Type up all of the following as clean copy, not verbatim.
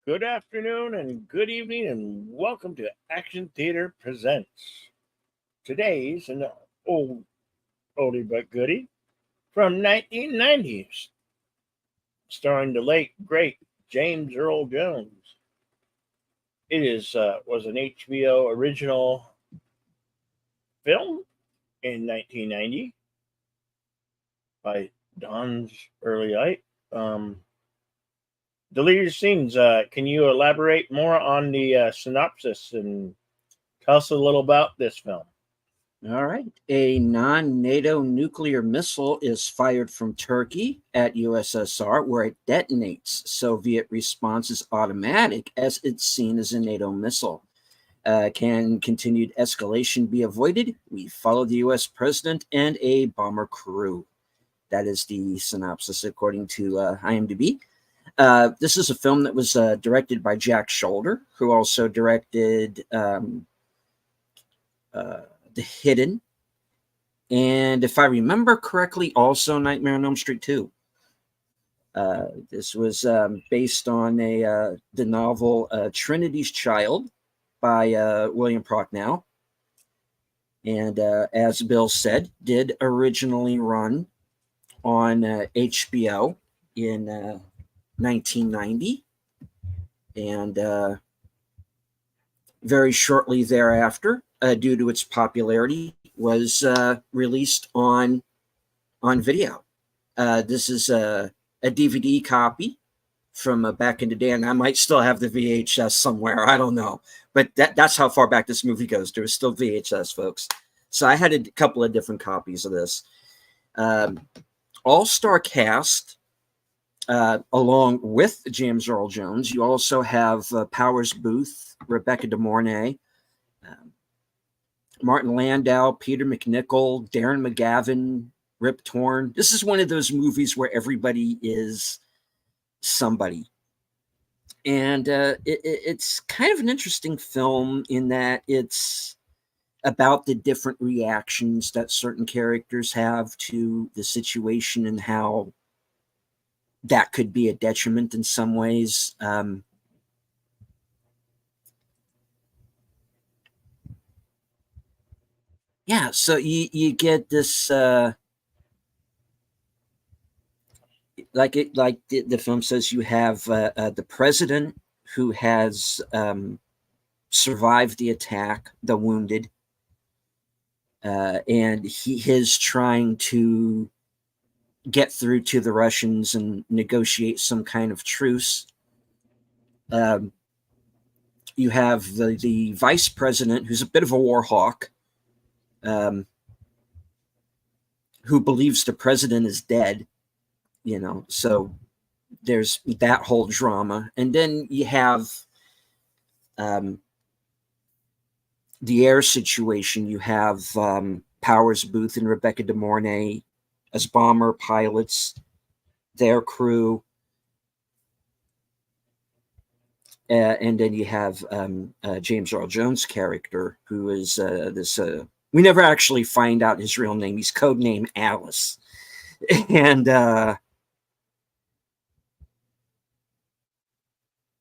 Good afternoon and good evening, and welcome to Action Theater Presents. Today's an old oldie but goodie from 1990s, starring the late great James Earl Jones. It is was an HBO original film in 1990 by Don's Early Light. Deleted scenes. Can you elaborate more on the synopsis and tell us a little about this film? All right. A non-NATO nuclear missile is fired from Turkey at USSR, where it detonates. Soviet response is automatic as it's seen as a NATO missile. Can continued escalation be avoided? We follow the US president and a bomber crew. That is the synopsis according to IMDb. This is a film that was directed by Jack Shoulder, who also directed The Hidden, and if I remember correctly, also Nightmare on Elm Street 2. This was based on the novel Trinity's Child by William Procknow, and as Bill said, did originally run on HBO in 1990, and very shortly thereafter, due to its popularity, was released on video. This is a DVD copy from back in the day, and I might still have the VHS somewhere. I don't know, but that's how far back this movie goes. There was still VHS, folks. So I had a couple of different copies of this. All-star cast. Along with James Earl Jones, you also have Powers Booth, Rebecca De Mornay, Martin Landau, Peter McNichol, Darren McGavin, Rip Torn. This is one of those movies where everybody is somebody. And it's kind of an interesting film in that it's about the different reactions that certain characters have to the situation and how that could be a detriment in some ways. Yeah, so you get this, like the film says, you have the president who has survived the attack, the wounded, and he is trying to get through to the Russians and negotiate some kind of truce. You have the vice president, who's a bit of a war hawk, who believes the president is dead, so there's that whole drama. And then you have the air situation. You have Powers Booth and Rebecca De Mornay as bomber pilots, their crew. And then you have James Earl Jones' character, who is this... we never actually find out his real name. He's codenamed Alice. And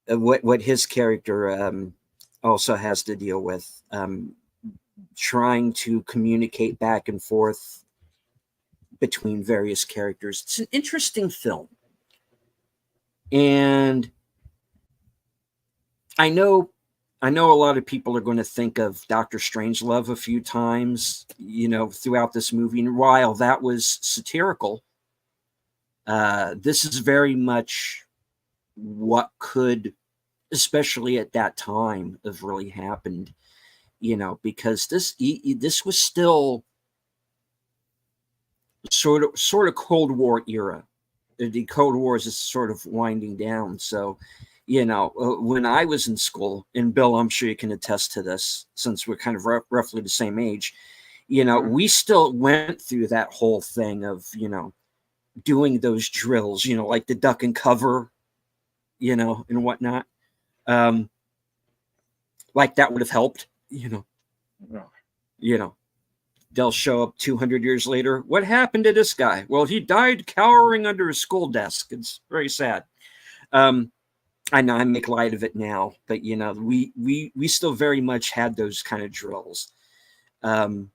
what his character also has to deal with, trying to communicate back and forth between various characters. It's an interesting film. And I know a lot of people are going to think of Dr. Strangelove a few times, throughout this movie. And while that was satirical, this is very much what could, especially at that time, have really happened, because this was still sort of Cold War era. The Cold War is sort of winding down. So, when I was in school, and Bill, I'm sure you can attest to this, since we're kind of roughly the same age, we still went through that whole thing of, doing those drills, like the duck and cover, and whatnot. Like that would have helped, They'll show up 200 years later. What happened to this guy? Well, he died cowering under his school desk. It's very sad. I know I make light of it now, but we still very much had those kind of drills. Um,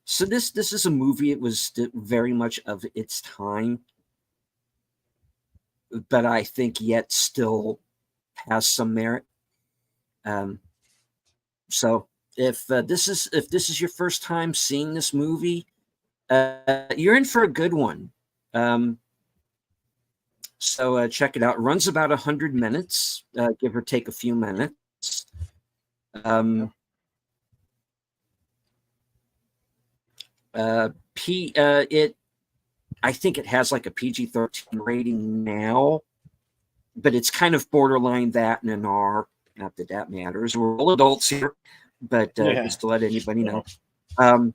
so this is a movie. It was very much of its time, but I think yet still has some merit. Um, so if this is your first time seeing this movie, you're in for a good one. Um, so check it out. It runs about 100 minutes, give or take a few minutes. Um, it I think it has like a PG-13 rating now, but it's kind of borderline that and an R. Not that that matters. We're all adults here, but Yeah. just to let anybody Yeah. know.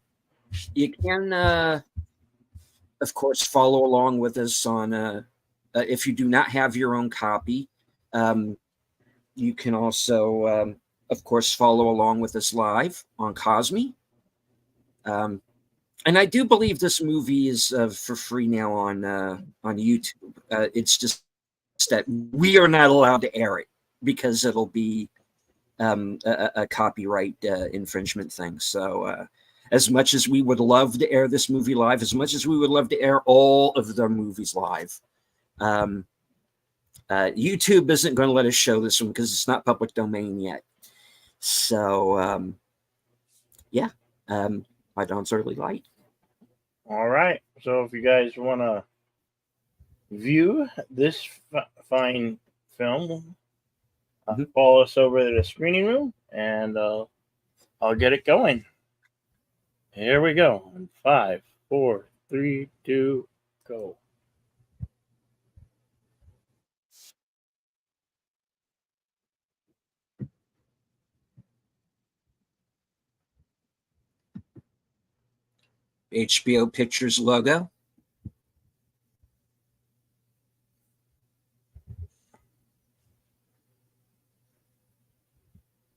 You can, of course, follow along with us on, if you do not have your own copy, you can also, of course, follow along with us live on Cosme. And I do believe this movie is for free now on YouTube. It's just that we are not allowed to air it because it'll be a copyright infringement thing. So, as much as we would love to air this movie live, as much as we would love to air all of the movies live, YouTube isn't going to let us show this one because it's not public domain yet. So, yeah, my dawn's early light. All right. So if you guys want to view this fine film, follow us over to the screening room, and I'll get it going. Here we go. 5, 4, 3, 2, go. HBO Pictures logo.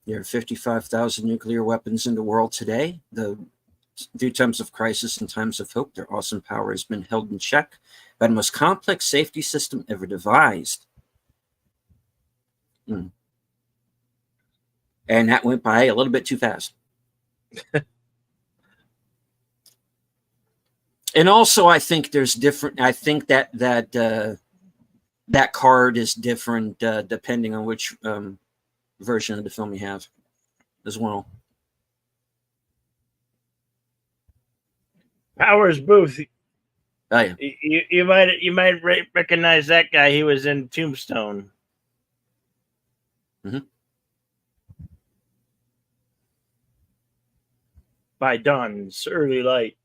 There are 55,000 nuclear weapons in the world today. Through times of crisis and times of hope, their awesome power has been held in check by the most complex safety system ever devised. And that went by a little bit too fast. And also, I think there's different. I think that card is different depending on which version of the film you have, as well. Powers Booth. Oh yeah. You might recognize that guy. He was in Tombstone. By dawn's early light.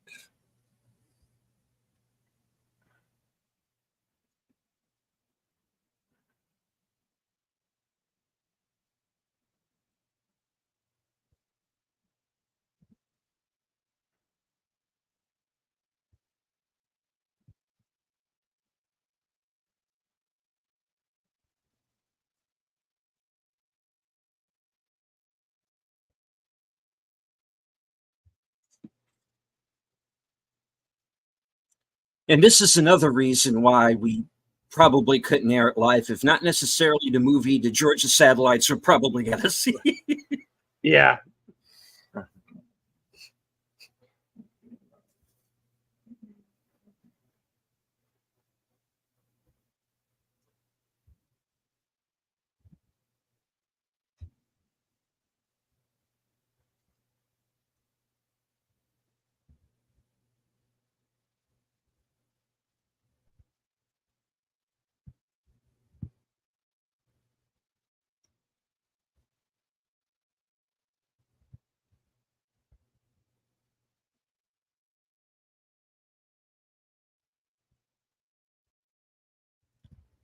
And this is another reason why we probably couldn't air it live. If not necessarily the movie, the Georgia satellites are probably going to see. Yeah.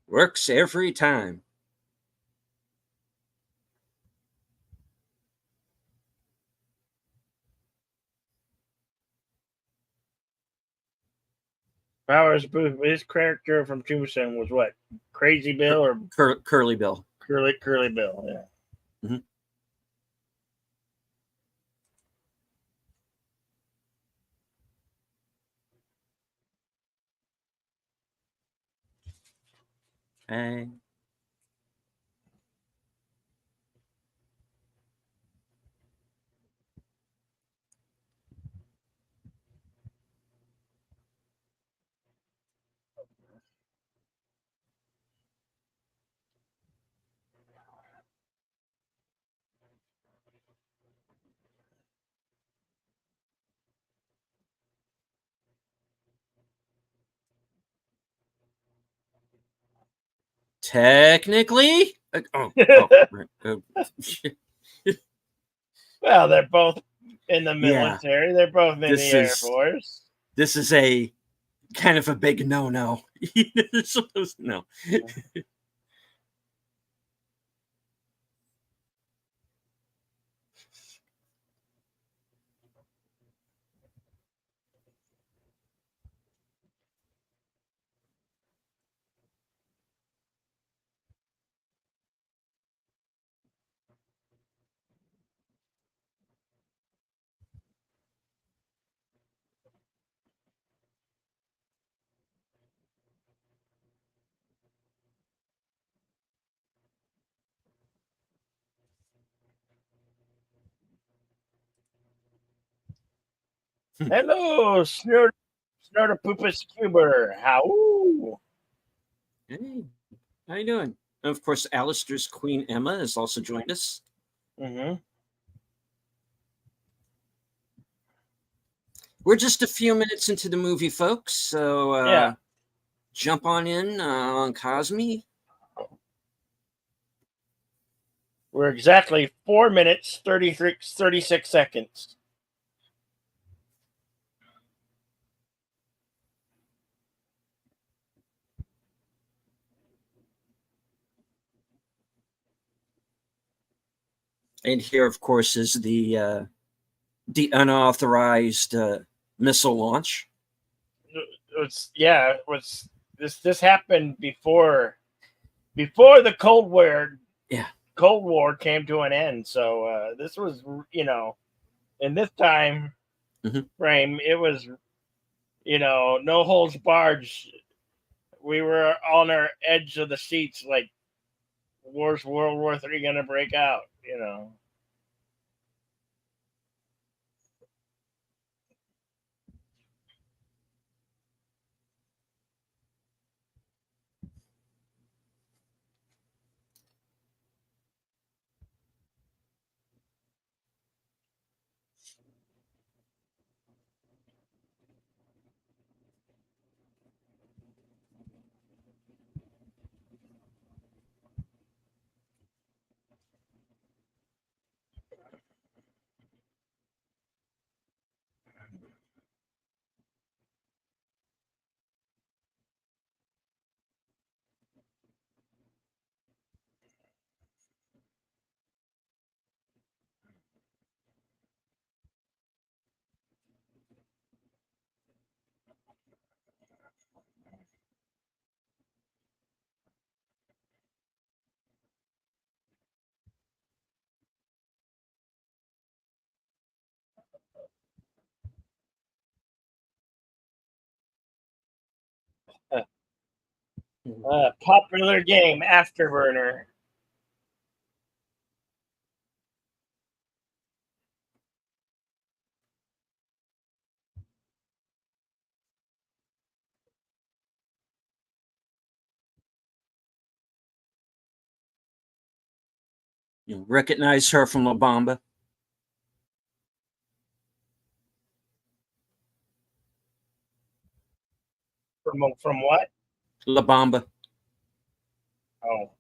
Works every time. Powers Booth. His character from Tombstone was what? Crazy Bill or Curly Bill? Curly Bill. Yeah. Mm-hmm. I, technically, right. Well, they're both in the Yeah, military. They're both in the this Air is Force. this is a kind of a big no. No. Hello, Snortopoopas Cuber. How? Hey, how you doing? And of course, Alistair's Queen Emma has also joined us. Mm-hmm. We're just a few minutes into the movie, folks. So Yeah. jump on in on Cosme. We're exactly 4 minutes, 36 seconds. And here, of course, is the unauthorized missile launch. It was this happened before the Yeah. Cold War came to an end. So this was, in this time Mhm. frame, it was, no holds barred. We were on our edge of the seats, like, where's World War III gonna break out? Popular game, Afterburner. You recognize her from La Bamba. From what? La Bamba. Oh,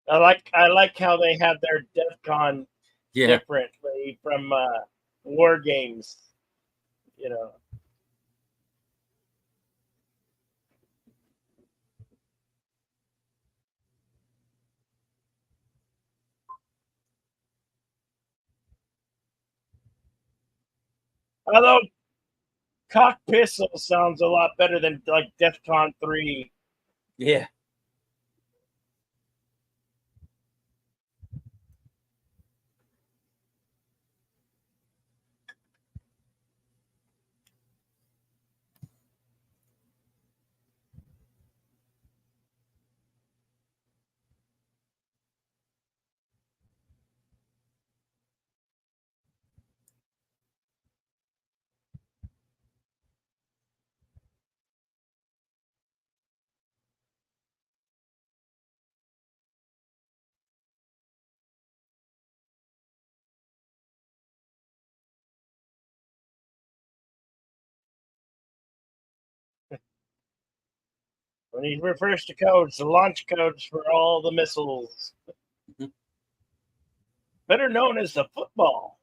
I like how they have their DEFCON Yeah. differently from war games. You know, although cock pistol sounds a lot better than like DEFCON 3. Yeah. When he refers to codes, the launch codes for all the missiles, Mhm. better known as the football.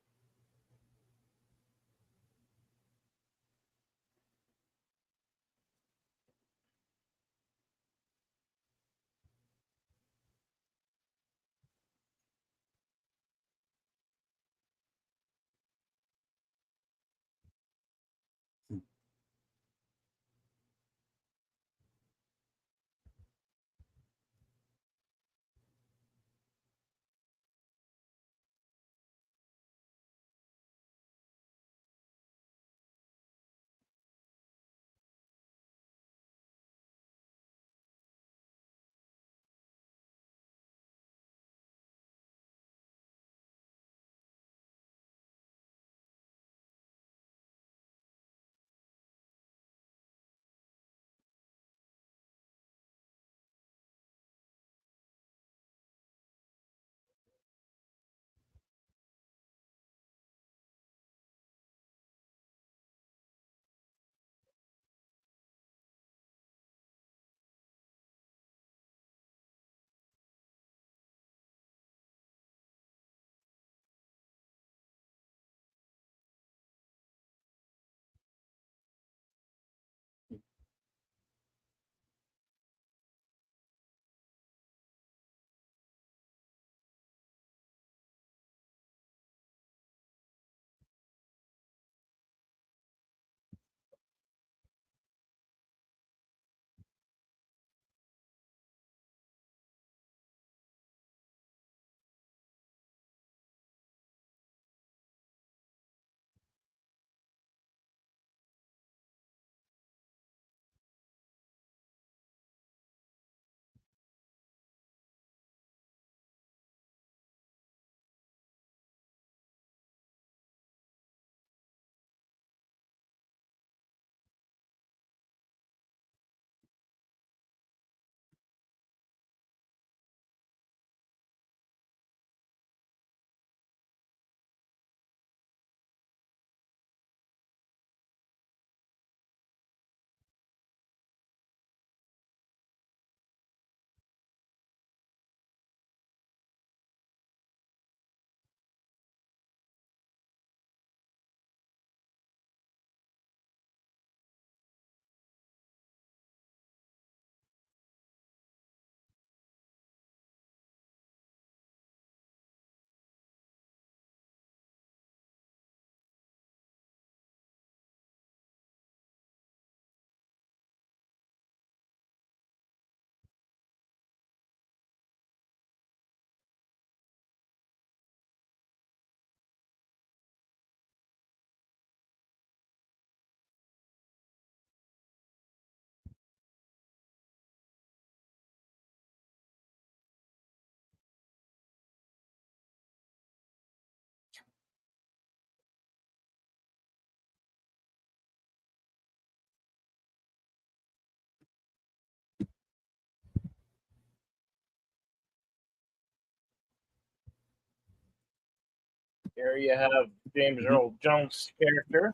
Here you have James Mhm. Earl Jones' character.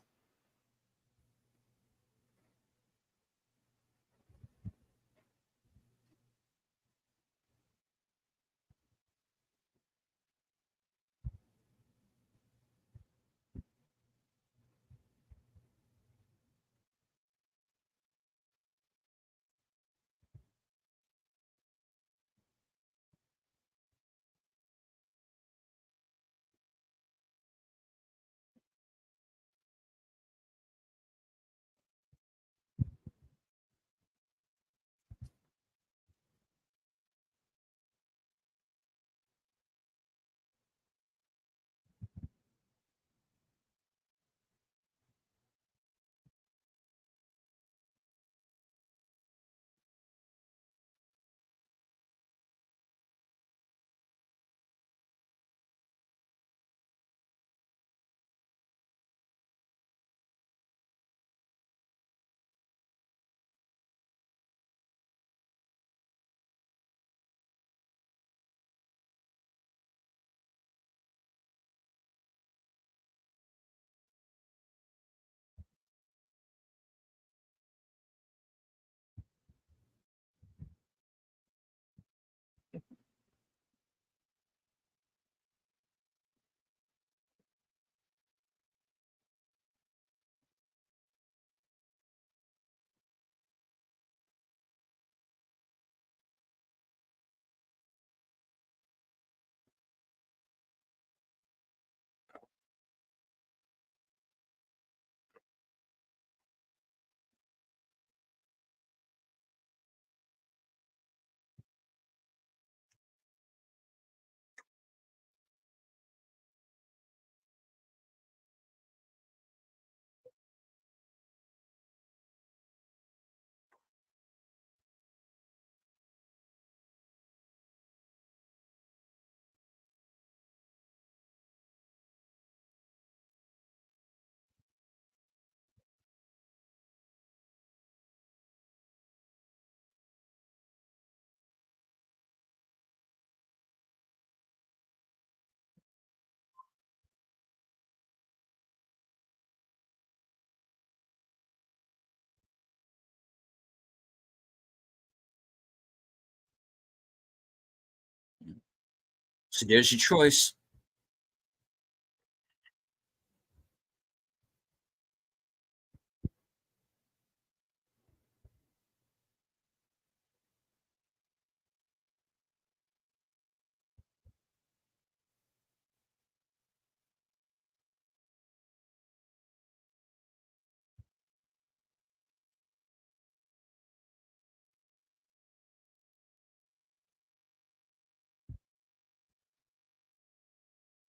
So there's your choice.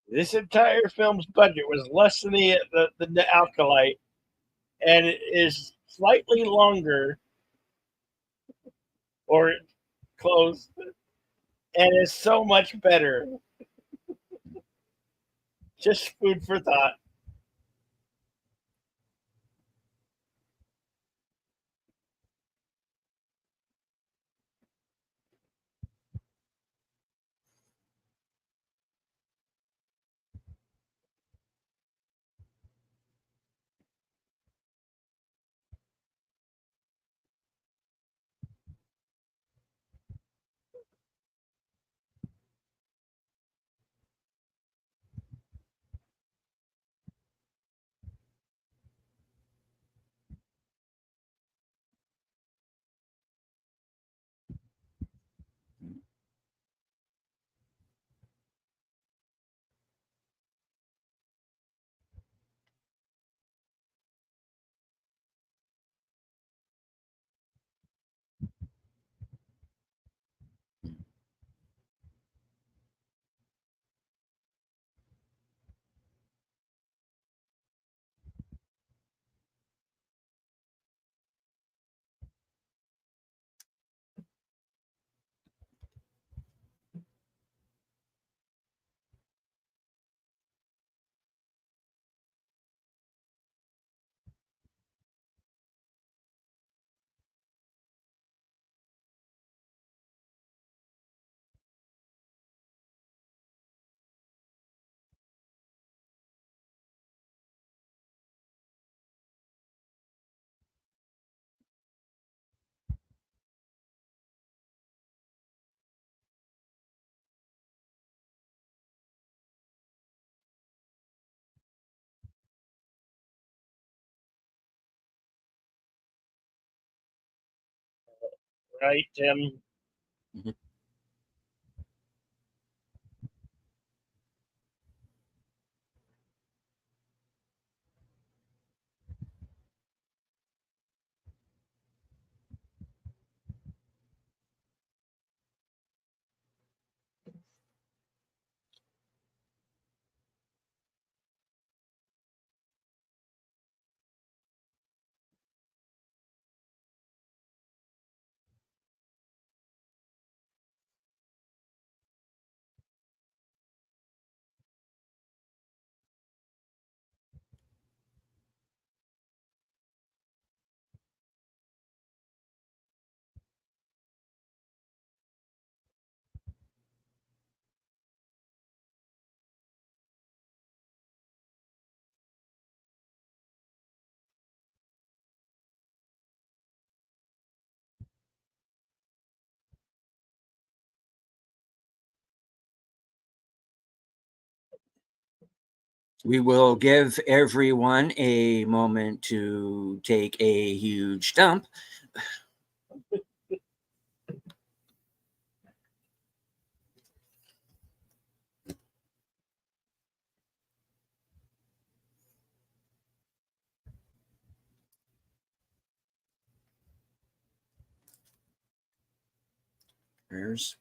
This entire film's budget was less than the Alkalite, and it is slightly longer or close, and is so much better. Just food for thought. Right, Tim? Mhm. We will give everyone a moment to take a huge dump. There's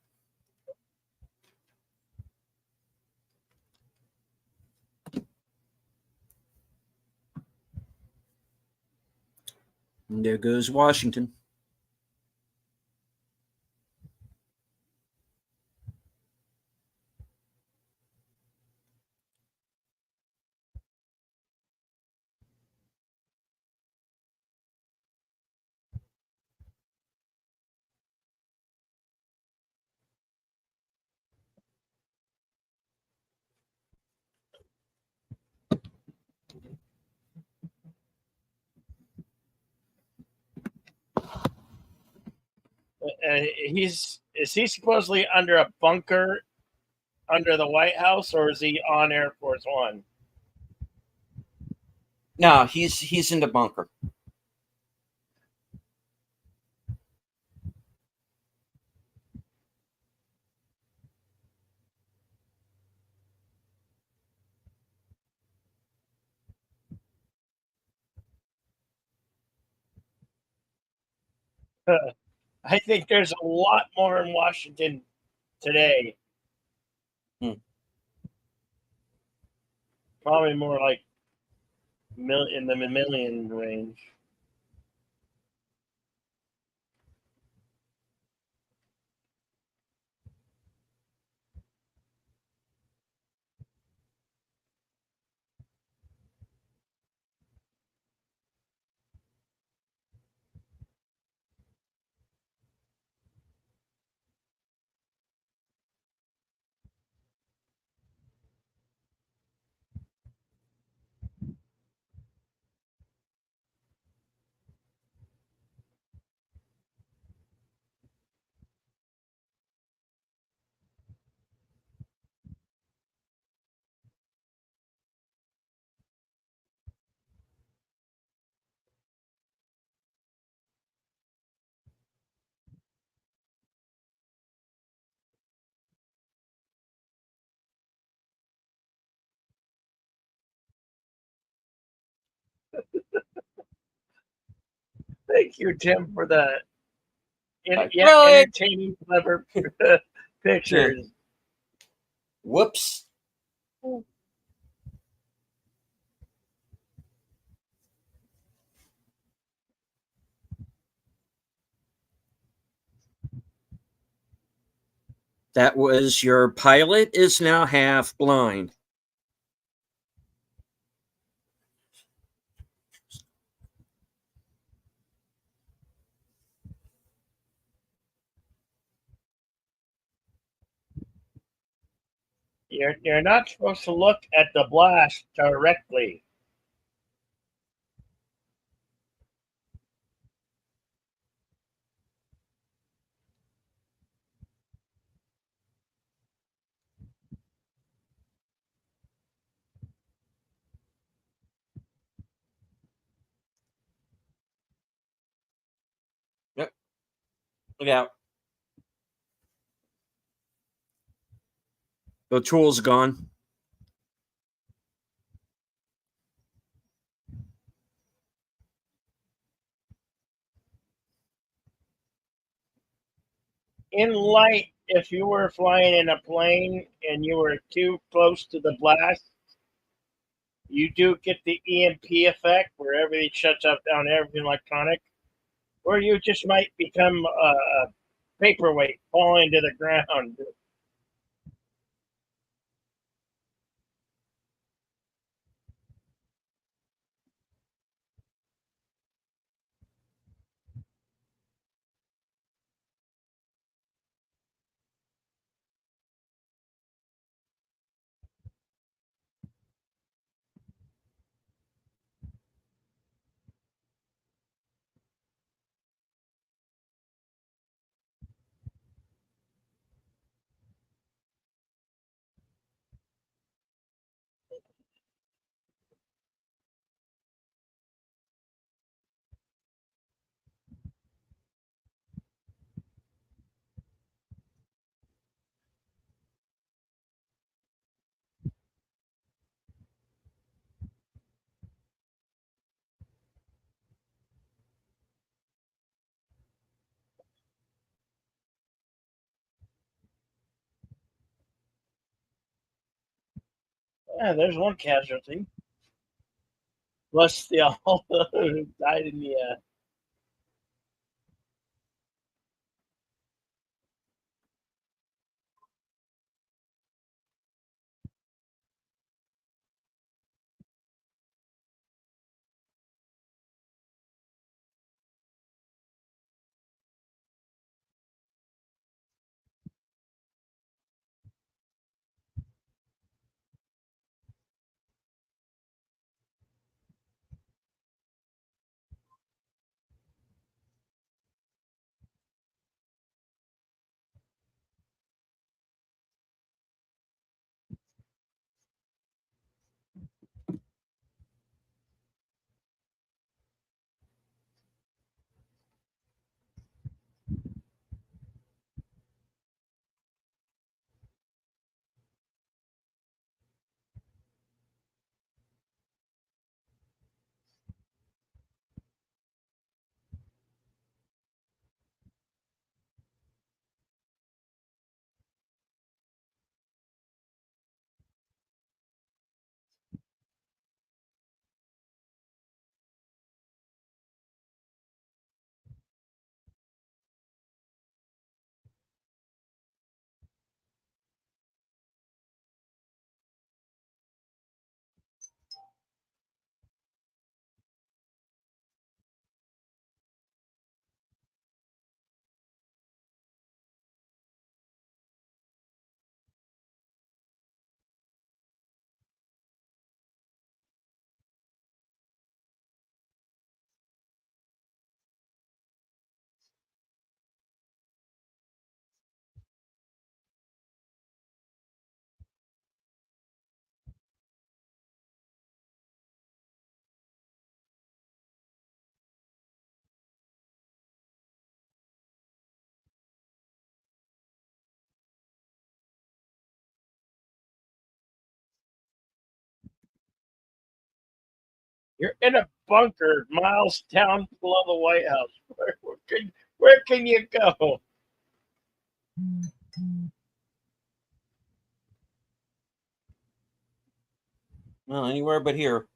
and there goes Washington. Is he supposedly under a bunker under the White House, or is he on Air Force One? No, he's in the bunker. I think there's a lot more in Washington today. Hmm. Probably more like in the million range. Thank you, Tim, for the Really? entertaining, clever Yeah. pictures. Whoops. That was your pilot is now half blind. You're not supposed to look at the blast directly. Yep. Look out. The tool's gone. In light, if you were flying in a plane and you were too close to the blast, you do get the EMP effect where everything shuts up down, everything electronic, or you just might become a paperweight falling to the ground. Yeah, there's one casualty. Plus the all who died in the You're in a bunker miles down below the White House. Where can you go? Well, anywhere but here.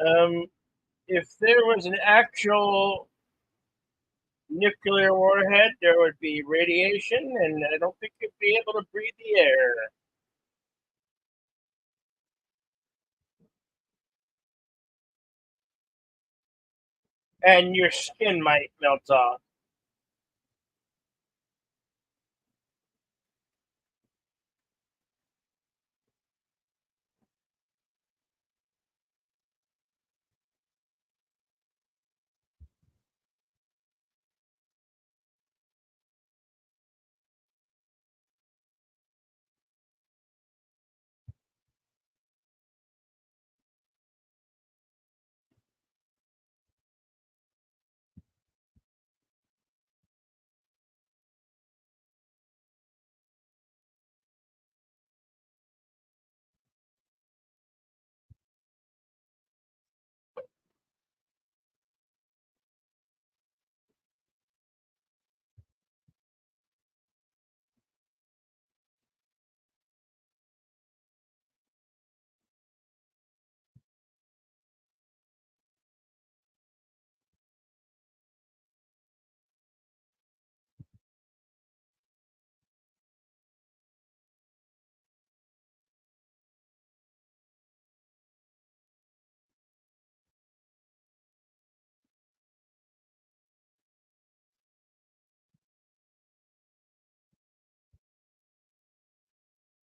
Um, if there was an actual nuclear warhead, there would be radiation, and I don't think you'd be able to breathe the air. And your skin might melt off.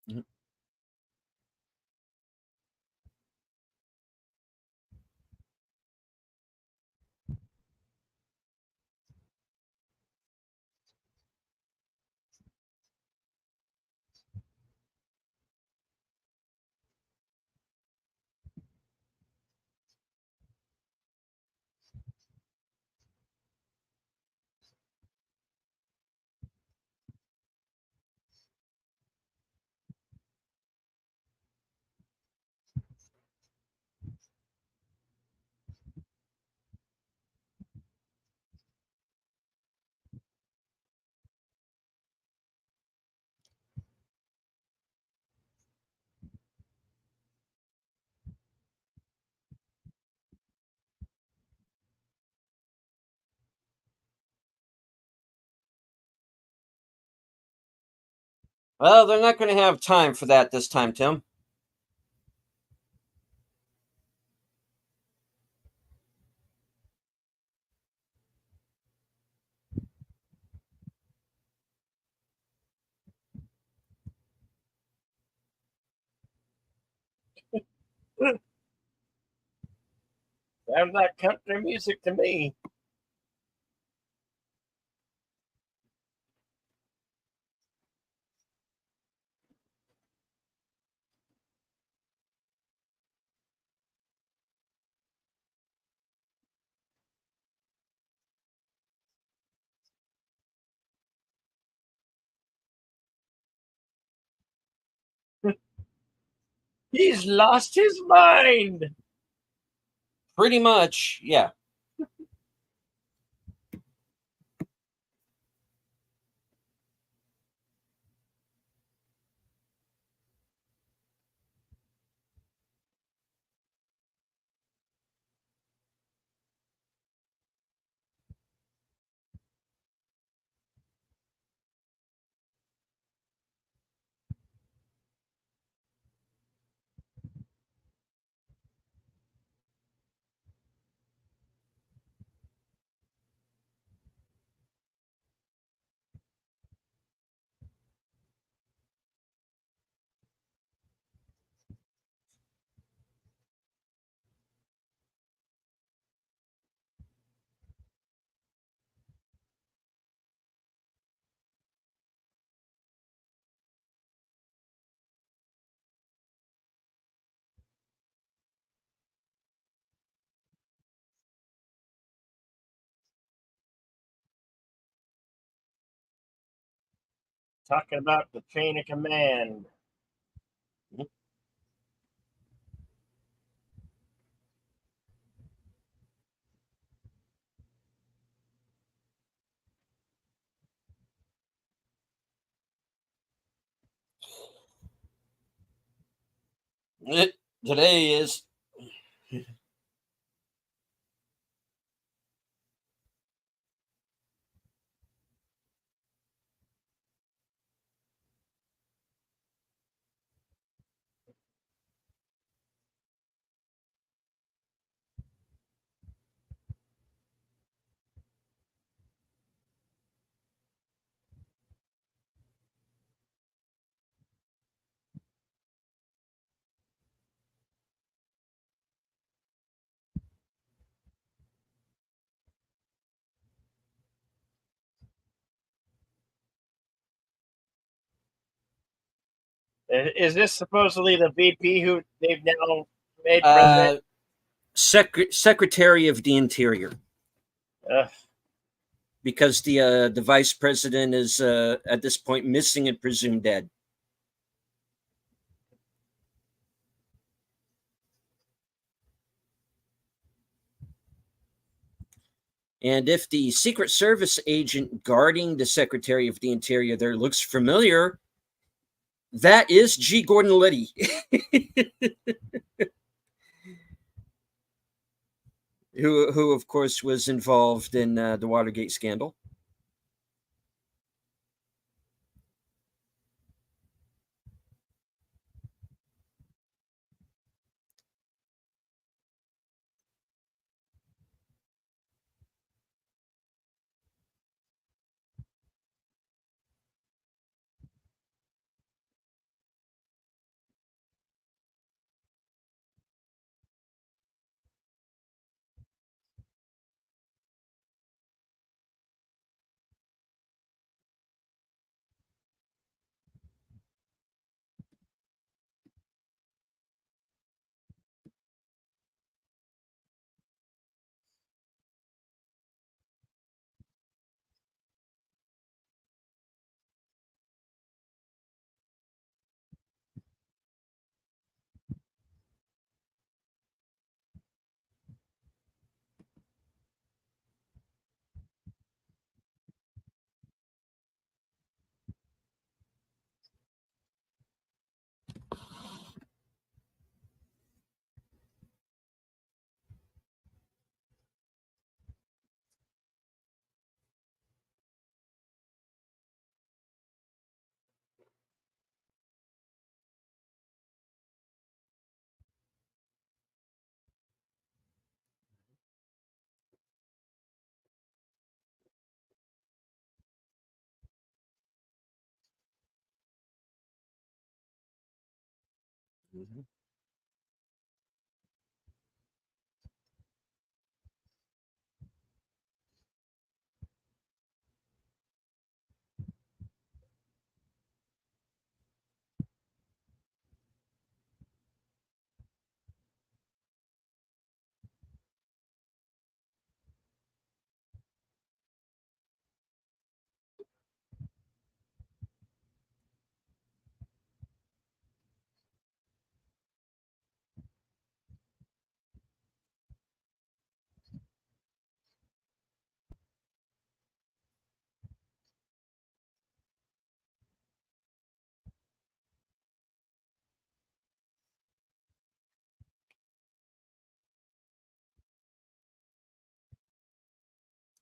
Mhm. Well, they're not going to have time for that this time, Tim. Sounds like country music to me. He's lost his mind. Pretty much, yeah. Talking about the chain of command. Today is. Is this supposedly the VP who they've now made president? Secretary of the Interior, Uh, because the vice president is at this point missing and presumed dead. And if the Secret Service agent guarding the Secretary of the Interior there looks familiar, that is G. Gordon Liddy, who of course was involved in the Watergate scandal. Mhm.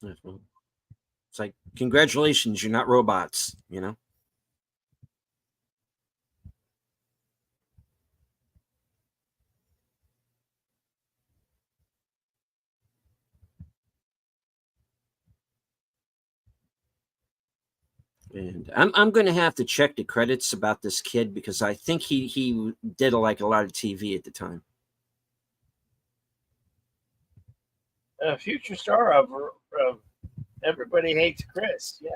It's like, congratulations, you're not robots, you know? And I'm going to have to check the credits about this kid because I think he did like a lot of TV at the time. A future star of Everybody Hates Chris. Yeah.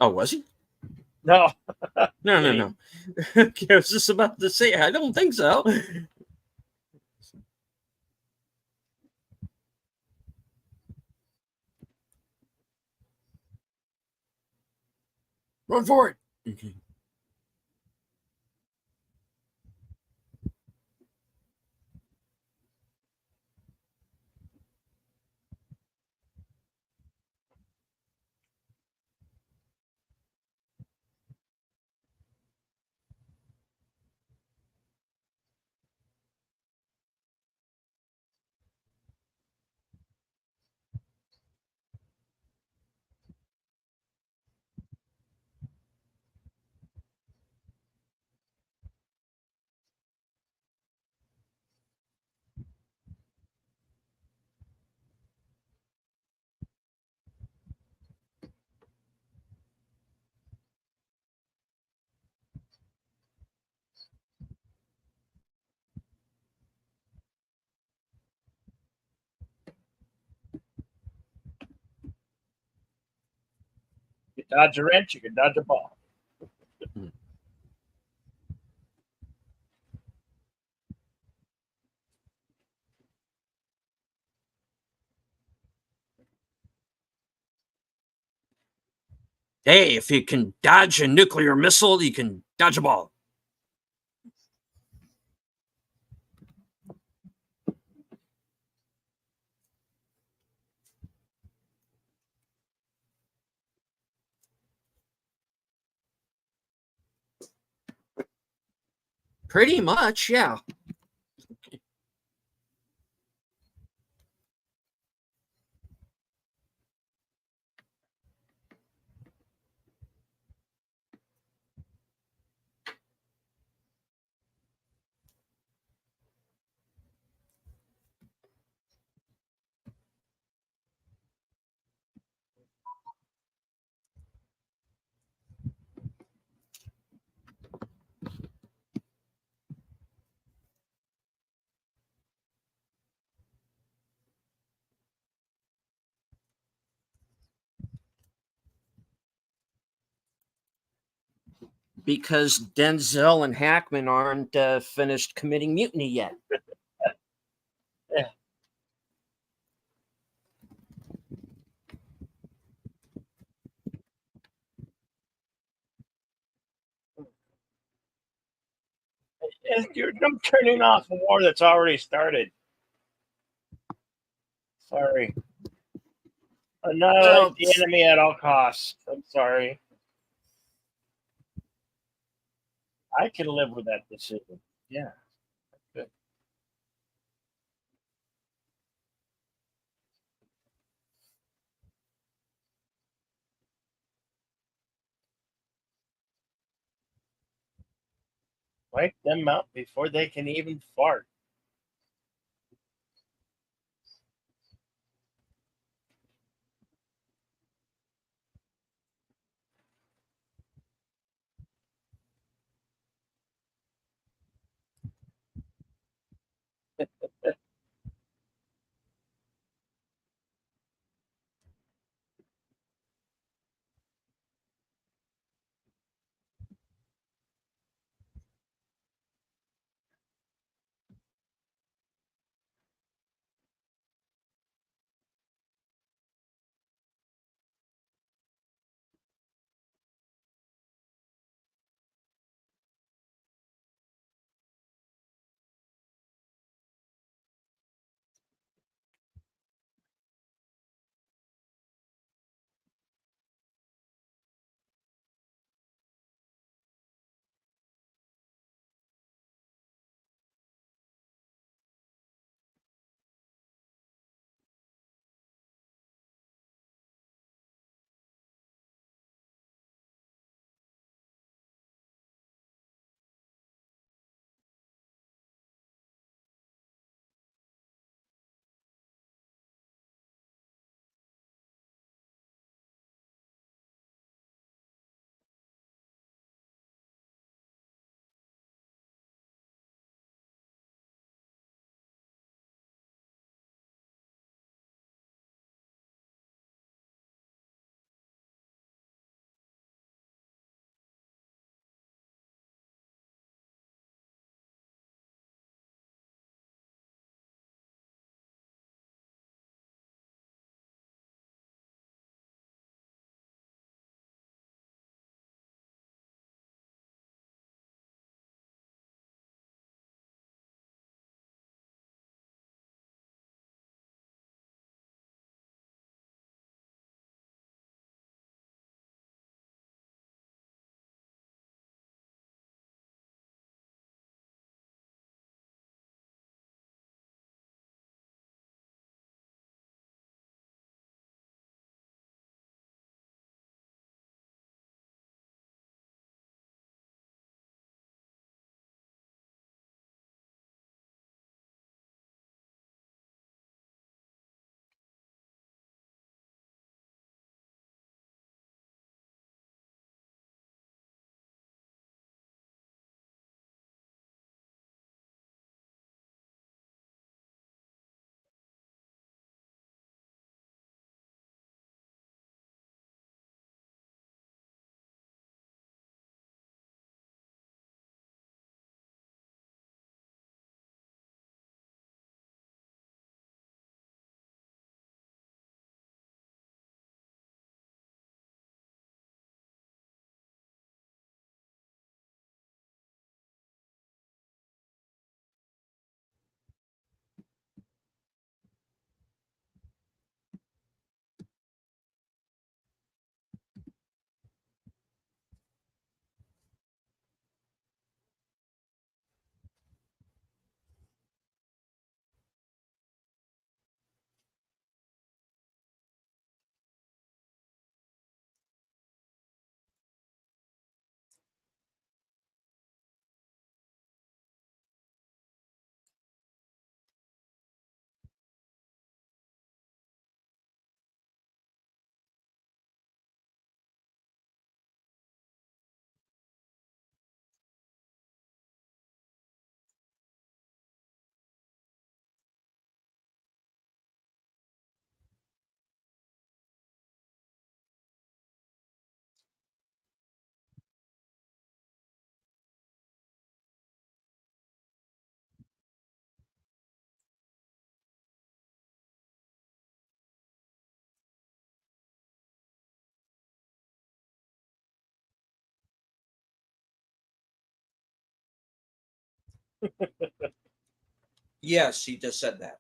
Oh, was he? No. No. I was just about to say, I don't think so. Run for it. Okay. You dodge a wrench, you can dodge a ball. Hey, if you can dodge a nuclear missile, you can dodge a ball. Pretty much, yeah. Because Denzel and Hackman aren't finished committing mutiny yet. Yeah. You're turning off a war that's already started. Sorry. Annihilate Well, the enemy at all costs. I'm sorry. I can live with that decision. Yeah. Good. Wipe them out before they can even fart. Yes, he just said that.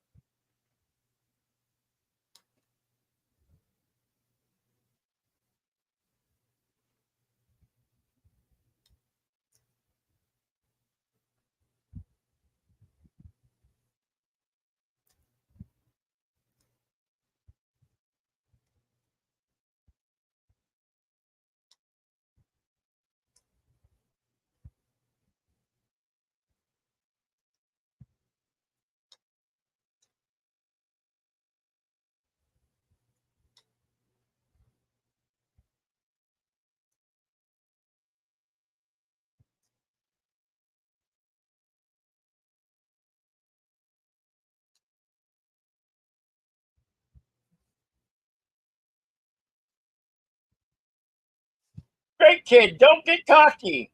Great kid, don't get cocky.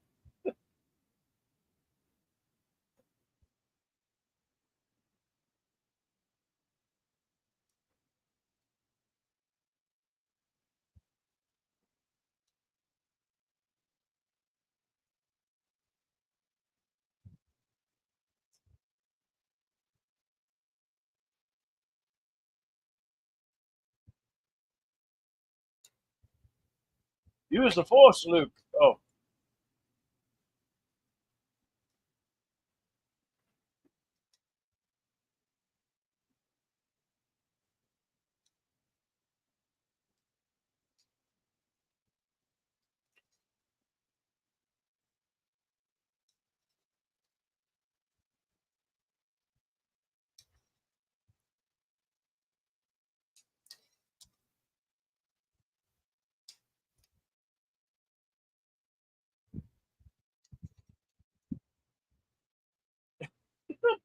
Use the force, Luke. Oh,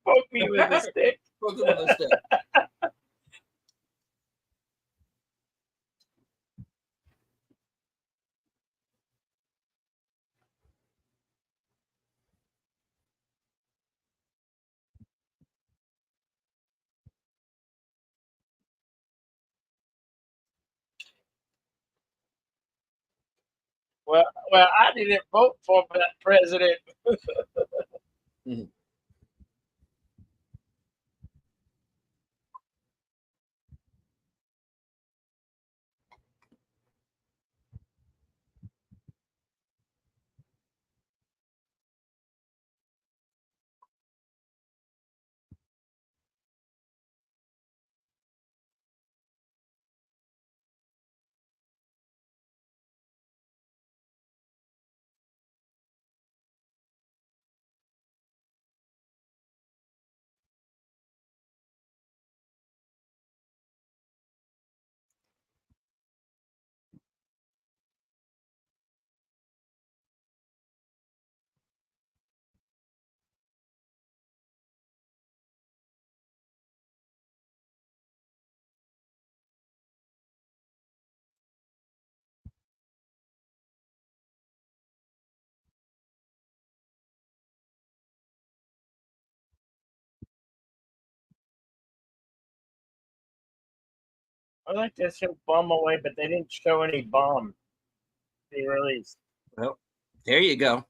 poke me with a stick. Poke him with a stick. Well, I didn't vote for that president. Mhm. I like to show bomb away, but they didn't show any bomb they released. Well, there you go.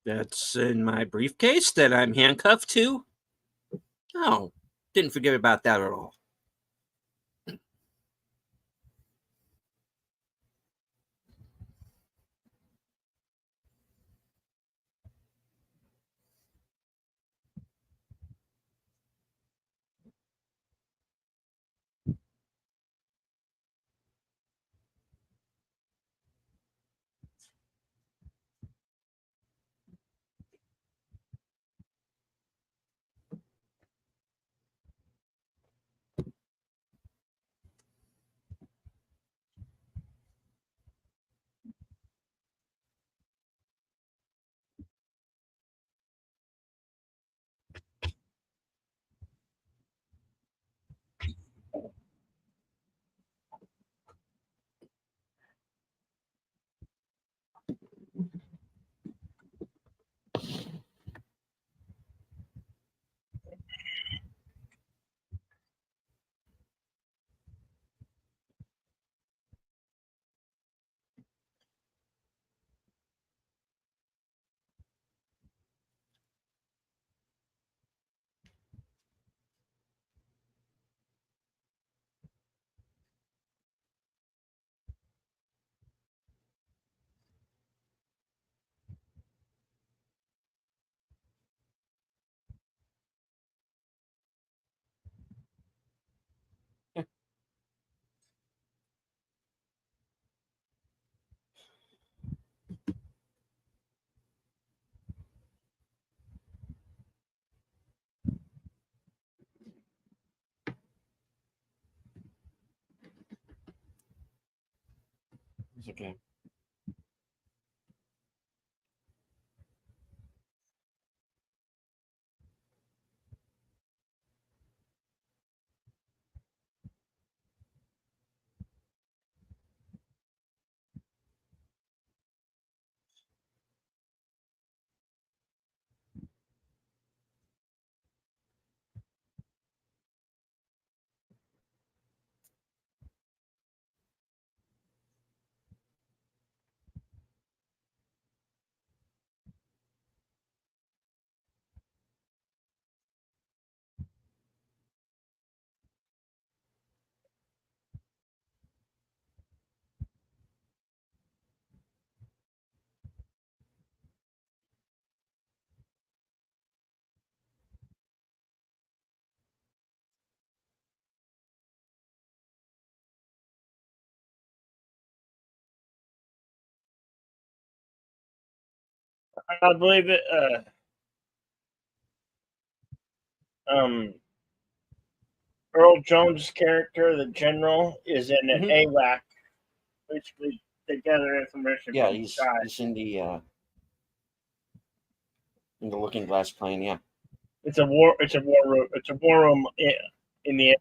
That's in my briefcase that I'm handcuffed to. Oh, didn't forget about that at all. It's okay. I believe it. Um, Earl Jones' character, the general, is in an AWAC, basically they gather information Yeah, from the sky. he's in the Looking Glass plane. Yeah. It's a war. It's a war room. It's a war room in the.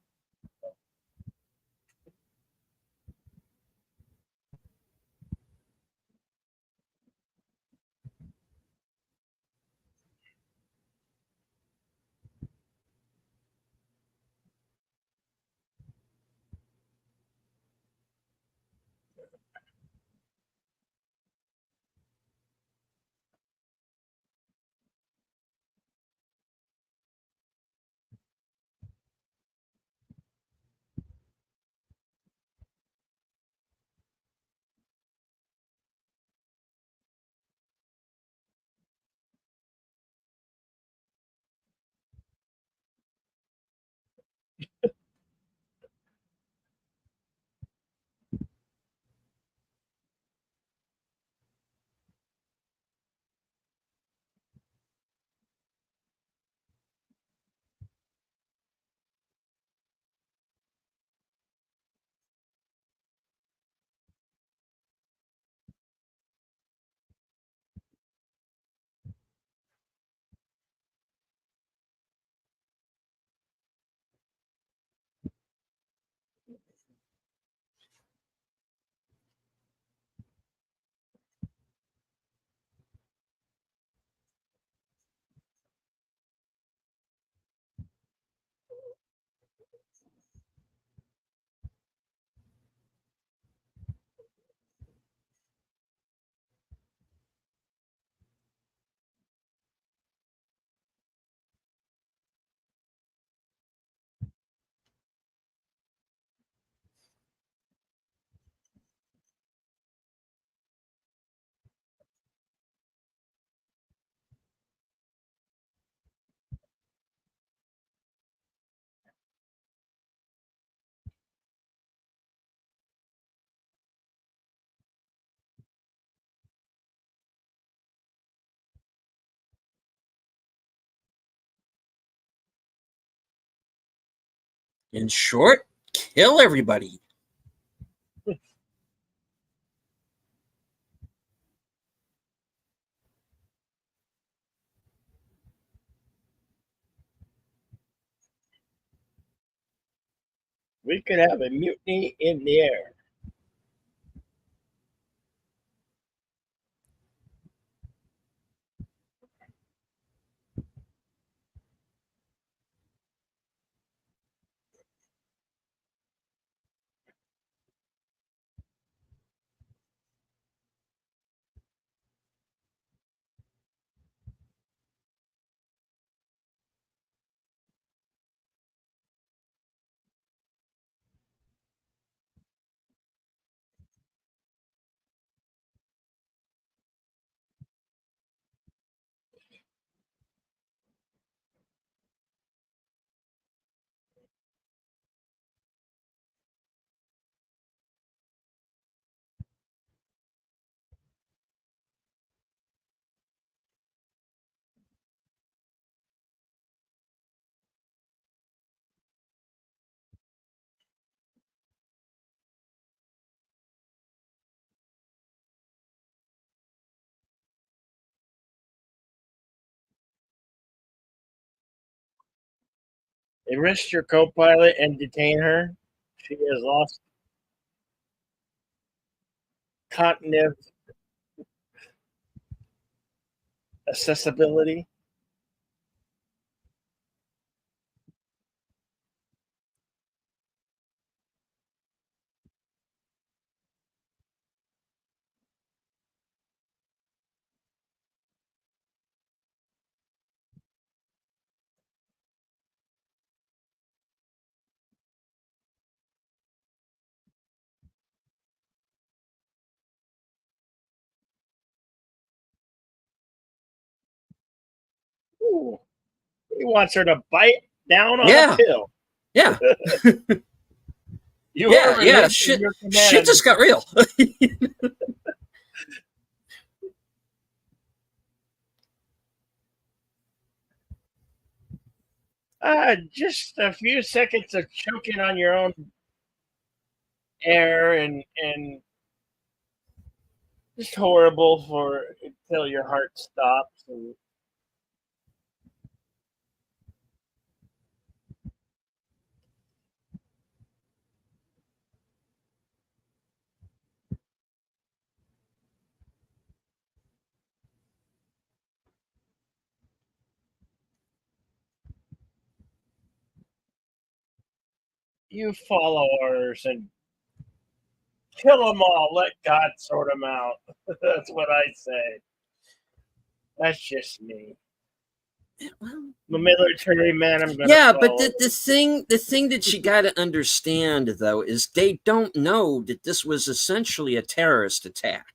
In short, kill everybody. We could have a mutiny in the air. Arrest your co-pilot and detain her. She has lost cognitive accessibility. Ooh, he wants her to bite down on a Yeah. pill. Yeah. You Yeah. are Yeah. releasing your Shit command. just got real. Just a few seconds of choking on your own air and just horrible for until your heart stops. And you follow orders and kill them all. Let God sort them out. That's what I say. That's just me. I'm a military man. I'm gonna. Yeah, but follow. the thing that you got to understand though is they don't know that this was essentially a terrorist attack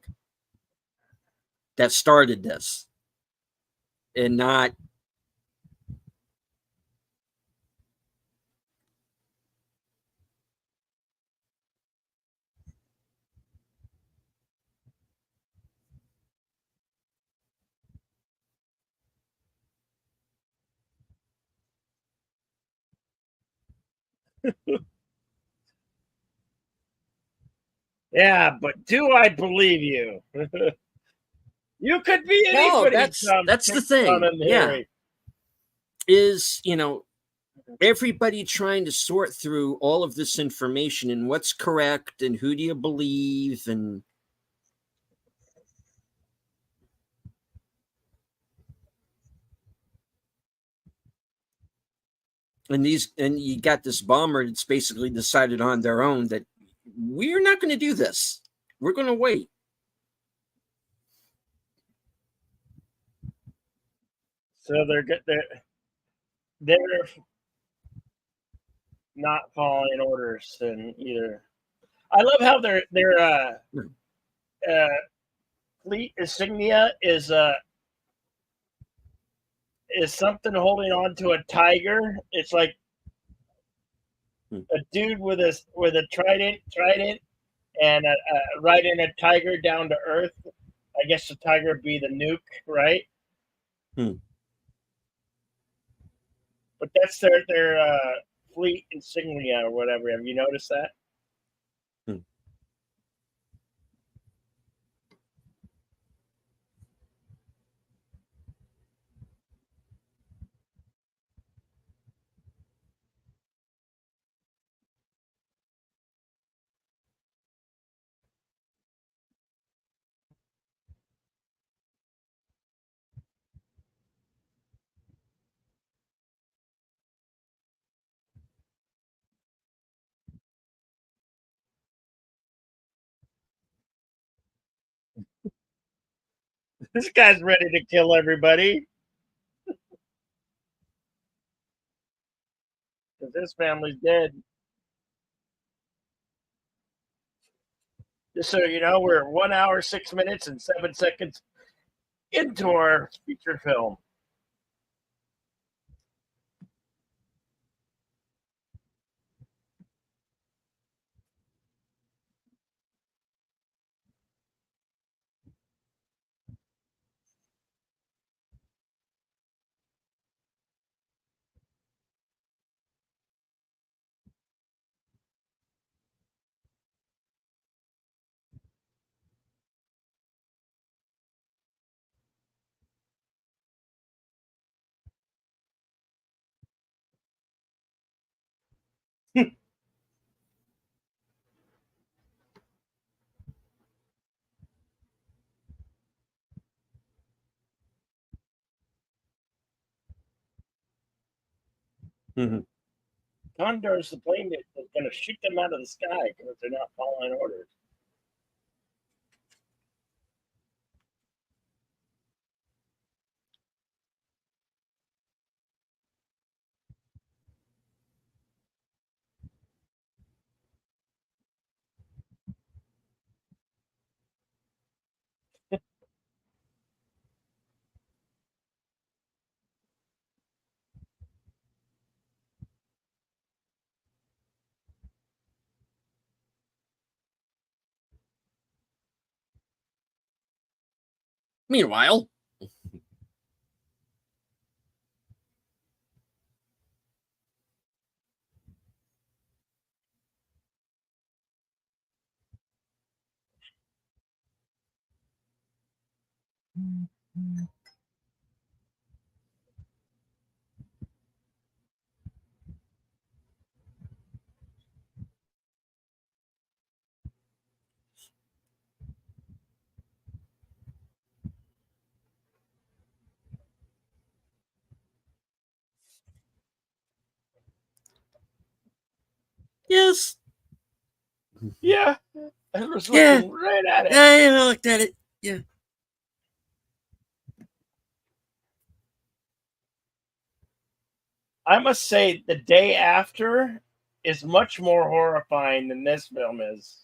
that started this, and not. Yeah, but do I believe you? You could be No, anybody. that's the thing. Yeah, is everybody trying to sort through all of this information and what's correct and who do you believe and these and you got this bomber that's basically decided on their own that we're not going to do this. We're going to wait. So they're not following orders and either. I love how their uh, fleet insignia is something holding on to a tiger. It's like a dude with a trident, and riding a tiger down to earth. I guess the tiger would be the nuke, right? Hmm. But that's their fleet insignia or whatever. Have you noticed that? Hmm. This guy's ready to kill everybody because his family's dead. Just so you know, we're 1 hour, 6 minutes, and 7 seconds into our feature film. Mhm. Condor's the plane that's going to shoot them out of the sky because they're not following orders. Meanwhile, yes, Yeah, I was yeah, looking right at it. I looked at it. Yeah, I must say, the day after is much more horrifying than this film is.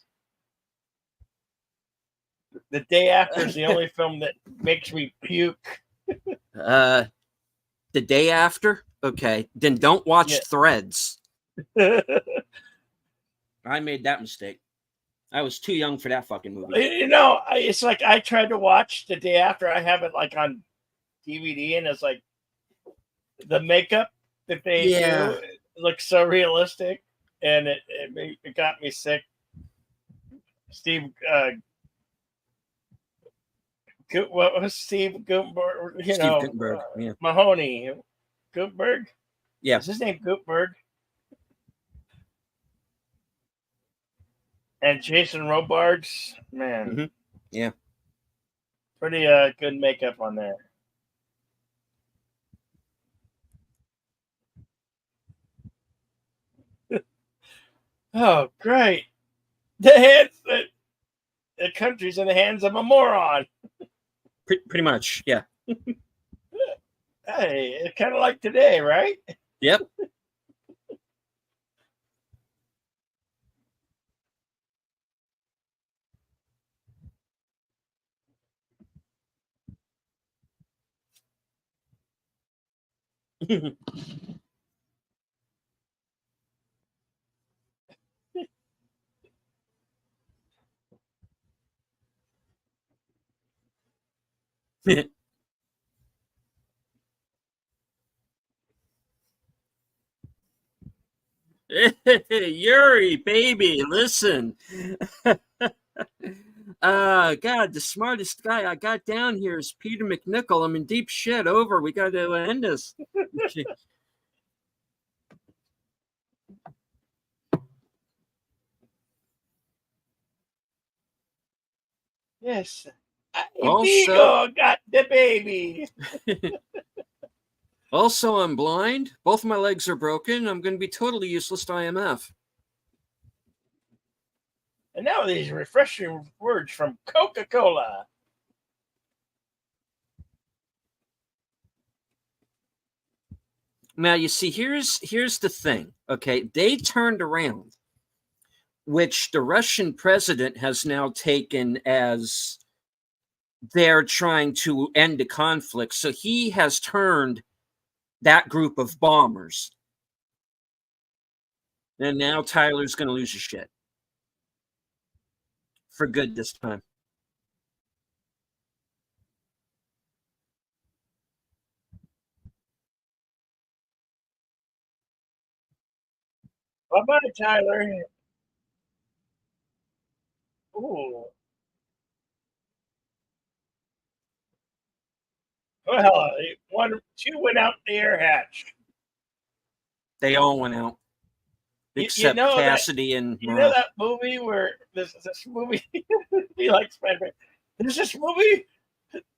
The day after is the only film that makes me puke. uh, the day after. Okay, then don't watch Yeah. Threads. I made that mistake. I was too young for that fucking movie. It's like I tried to watch the day after. I have it like on DVD, and it's like the makeup that they Yeah, do looks so realistic, and it got me sick. Steve, what was Steve Gutenberg? Steve Gutenberg. Yeah, Mahoney Gutenberg. yeah. Is his name Gutenberg? And Jason Robards, man, Mm-hmm. Yeah. pretty good makeup on there. Oh, great! The country's in the hands of a moron. Pretty much. Yeah. Hey, it's kind of like today, right? Yep. Yuri, baby, listen. God, the smartest guy I got down here is Peter McNichol. I'm in deep shit. Over. We got to end this. Yes. Also, Vigo got the baby. also, I'm blind. Both my legs are broken. I'm going to be totally useless to IMF. And now these refreshing words from Coca-Cola. Now, you see, here's the thing. Okay, they turned around, which the Russian president has now taken as they're trying to end the conflict. So he has turned that group of bombers. And now Tyler's going to lose his shit. For good this time. Bye-bye, Tyler. Ooh. Well, two went out the air hatch. They all went out. You Except know that Cassidy and you know Morale. that movie where this movie he likes Spider-Man. There's this movie,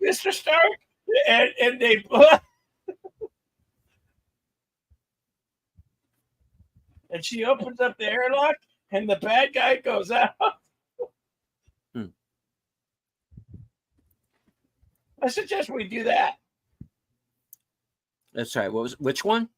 Mr. Stark, and they and she opens up the airlock and the bad guy goes out. I suggest we do that. That's right. Which one?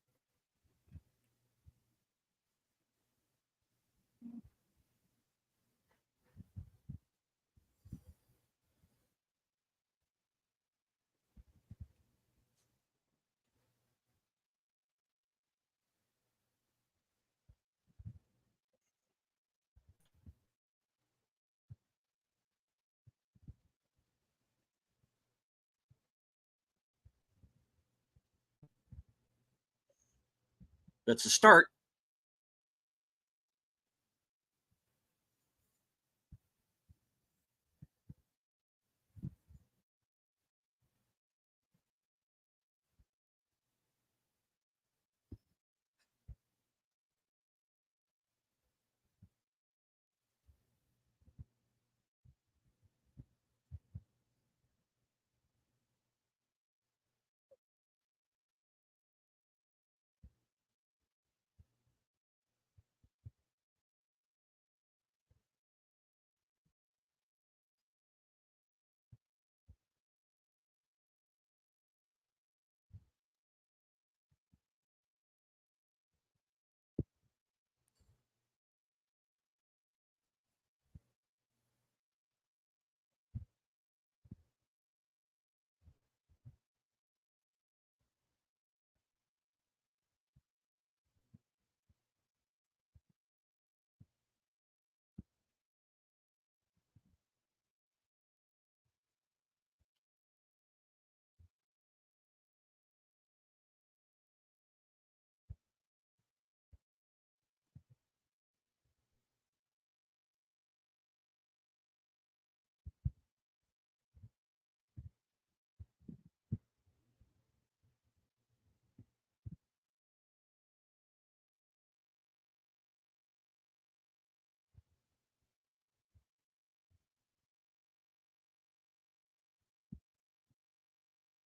That's a start.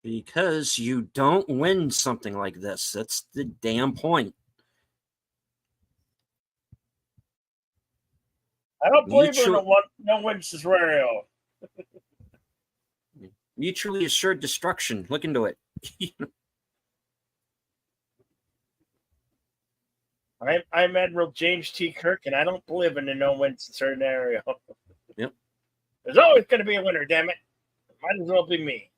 Because you don't win something like this. That's the damn point. I don't believe in Mutual, no win scenario. mutually assured destruction. Look into it. I'm Admiral James T. Kirk, and I don't believe in a no-win scenario. Yep. There's always going to be a winner, damn it. Might as well be me.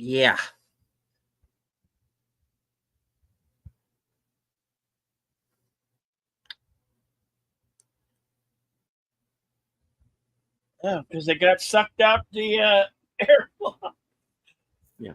Yeah. Yeah, because they got sucked out the air. Yeah.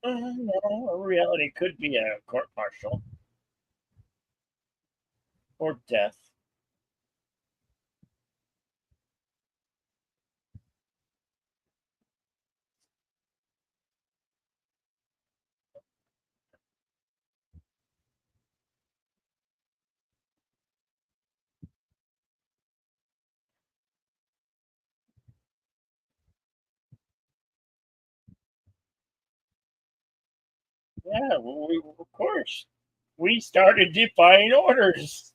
No, a reality could be a court martial or death. Yeah, of course. We started defying orders.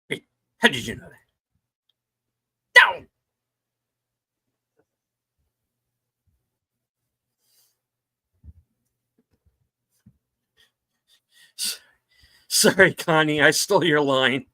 Hey, how did you know that? Down. Sorry, Connie, I stole your line.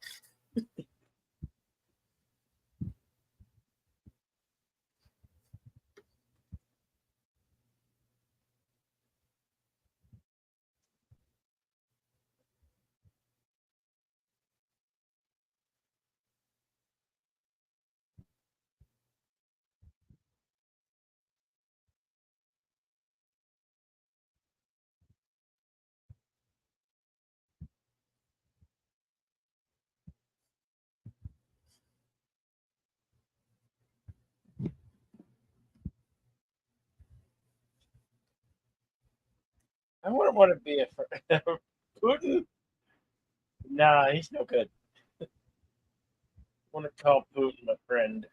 I wouldn't want to be a Putin. Nah, he's no good. I want to call Putin a friend.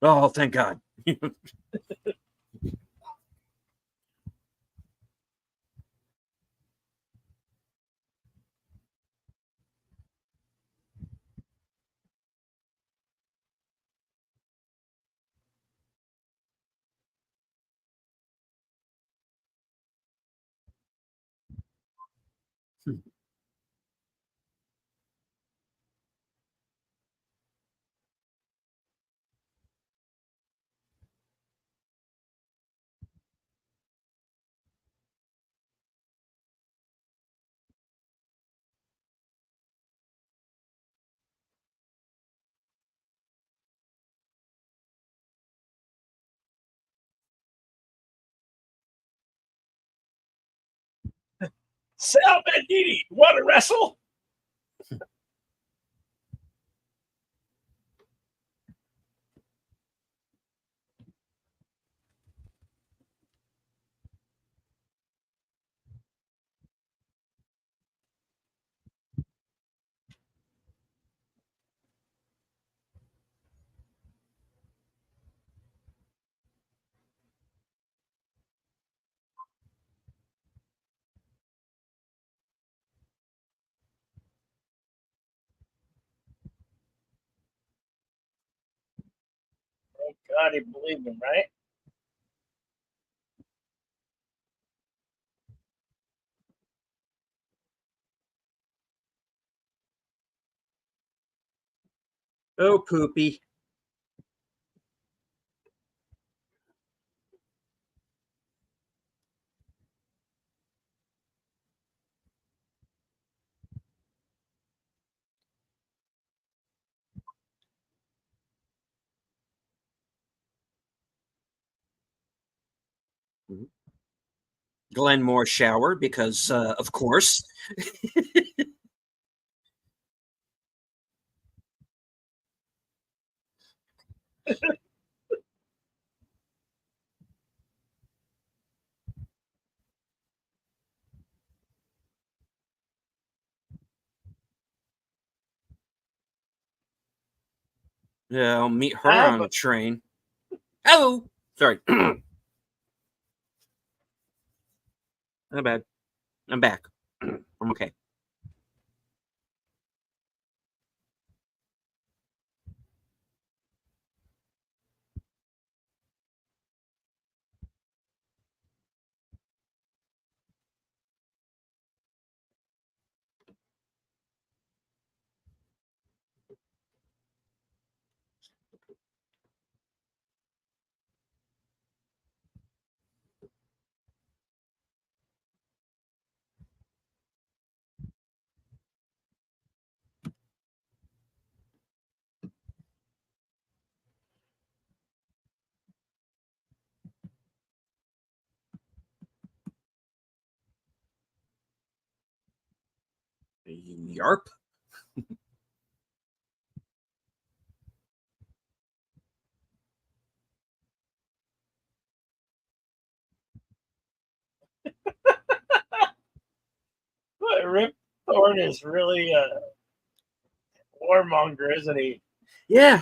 Oh, thank God. Sal Bandini, want to wrestle? God, he believed him, right? Oh, poopy. Glenmore shower because, of course. Yeah, I'll meet her I have on the train. Oh, sorry. Not bad. I'm back. I'm okay. Yarp. but Rip Thorne is really a warmonger, isn't he? Yeah.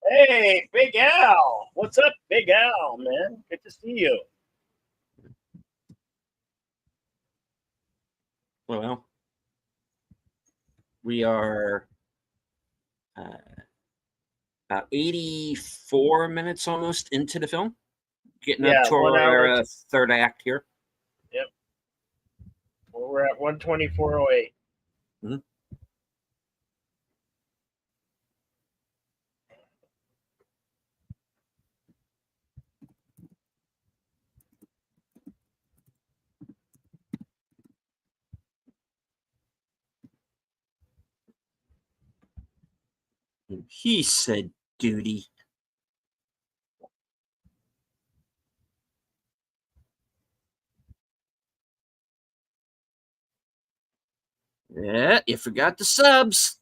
Hey, Big Al. What's up, Big Al, man? Good to see you. Well, we are about 84 minutes almost into the film, getting up Yeah, to 1 hour. our third act here. Yep. We're at 124.08. Mhm. He said duty. Yeah, you forgot the subs.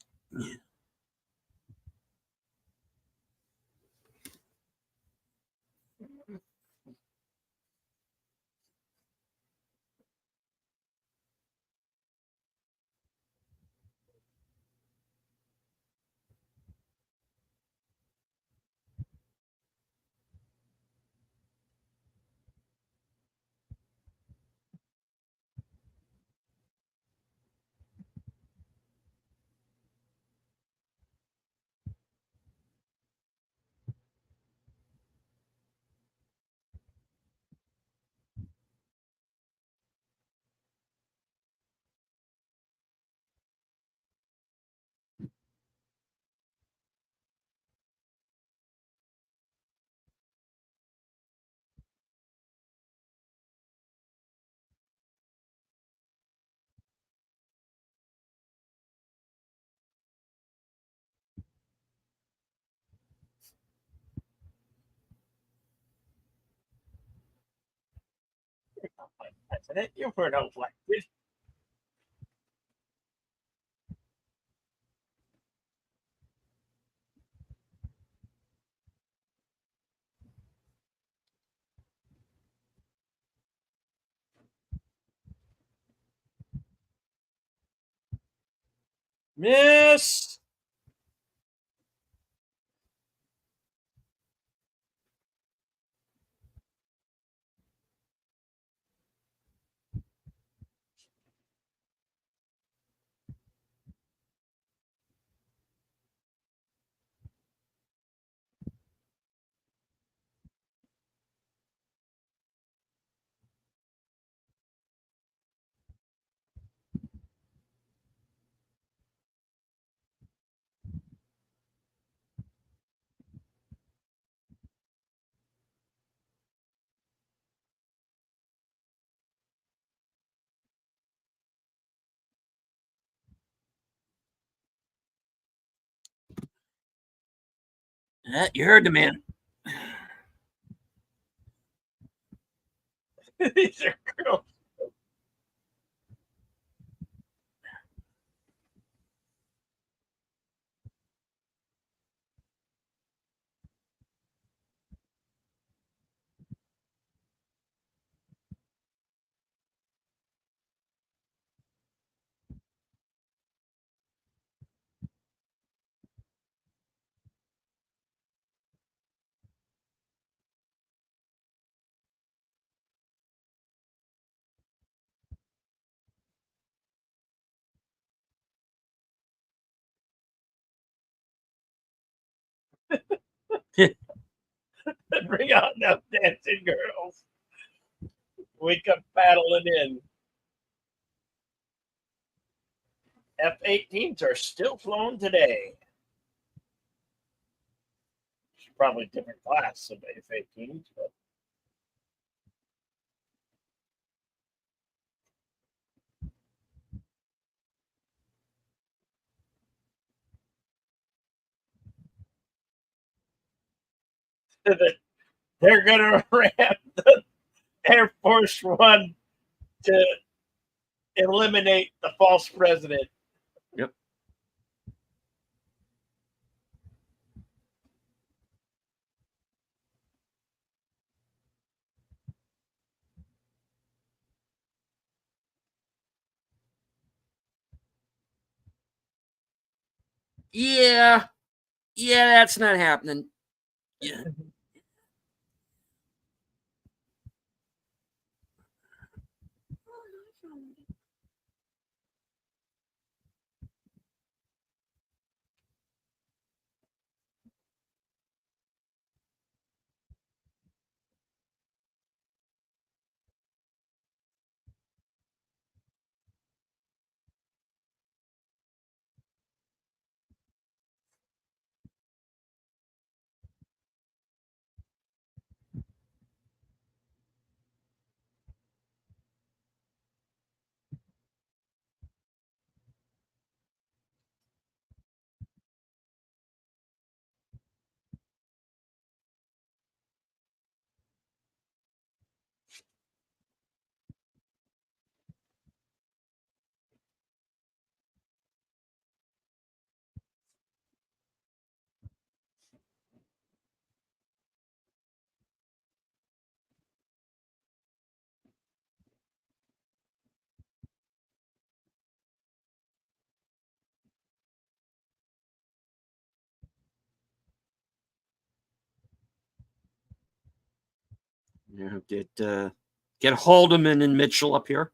You weren't elected. Miss. You heard the man. These are girls. Bring out them dancing girls. We come paddling in. F-18s are still flown today. Probably different class of F-18s, but they're going to ram the Air Force One to eliminate the false president. Yep. Yeah. Yeah, that's not happening. Yeah. Get Haldeman and Mitchell up here.